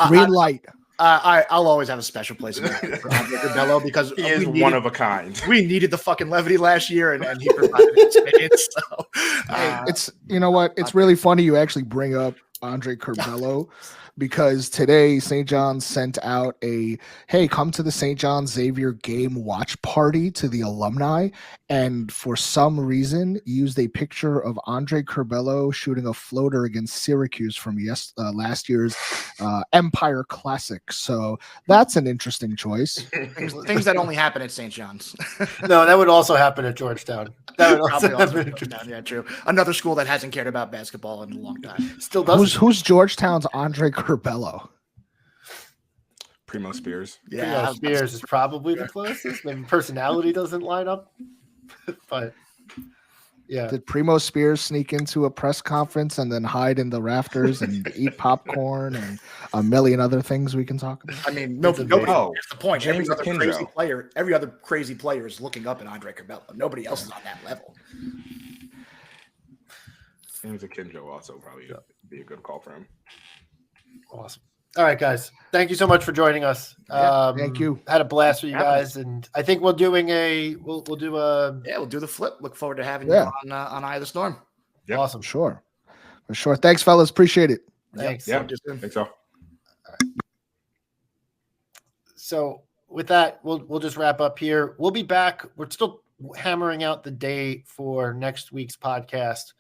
Green light. I'll always have a special place in my heart for Andre Curbelo because He is one of a kind. we needed the fucking levity last year, and he provided it in spades. So, It's you know what? It's really funny you actually bring up Andre Curbelo because today St. John's sent out a hey, come to the St. John's Xavier game watch party to the alumni, and for some reason used a picture of Andre Curbelo shooting a floater against Syracuse from last year's Empire Classic. So that's an interesting choice. things that only happen at St. John's. No, that would also happen at Georgetown. That would Probably also also happen at Georgetown. Yeah, true. Another school that hasn't cared about basketball in a long time. Still does. Who's Georgetown's Andre Curbelo? Primo Spears. Yeah, Spears is probably the closest. Maybe personality doesn't line up, but yeah. Did Primo Spears sneak into a press conference and then hide in the rafters and eat popcorn and a million other things we can talk about? I mean, nobody. Oh, That's the point. James Every other crazy player is looking up at Andre Curbelo. Nobody else is on that level. James Akinjo also probably be a good call for him. Awesome. All right, guys. Thank you so much for joining us. Thank you. Had a blast with you guys, and I think we'll do the flip. Look forward to having you on Eye of the Storm. Yep. Awesome. For sure. Thanks, fellas. Appreciate it. Thanks. Yeah, think so. So with that, we'll just wrap up here. We'll be back. We're still hammering out the day for next week's podcast,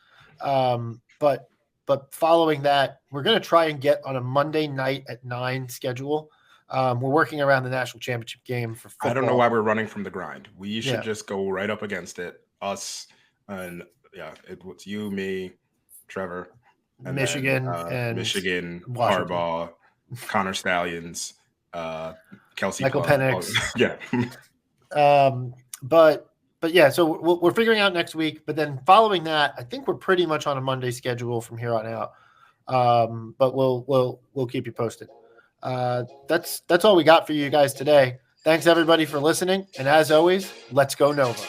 but following that, we're going to try and get on a Monday night at 9 schedule. We're working around the national championship game for football. I don't know why we're running from the grind. We should just go right up against it. Us and it's you, me, Trevor, and Michigan, then, and Michigan, Washington. Harbaugh, Connor Stallions, Kelsey, Michael Penix. Yeah. But yeah, so we're figuring out next week. But then following that, I think we're pretty much on a Monday schedule from here on out. But we'll keep you posted. That's all we got for you guys today. Thanks everybody for listening, and as always, let's go Nova.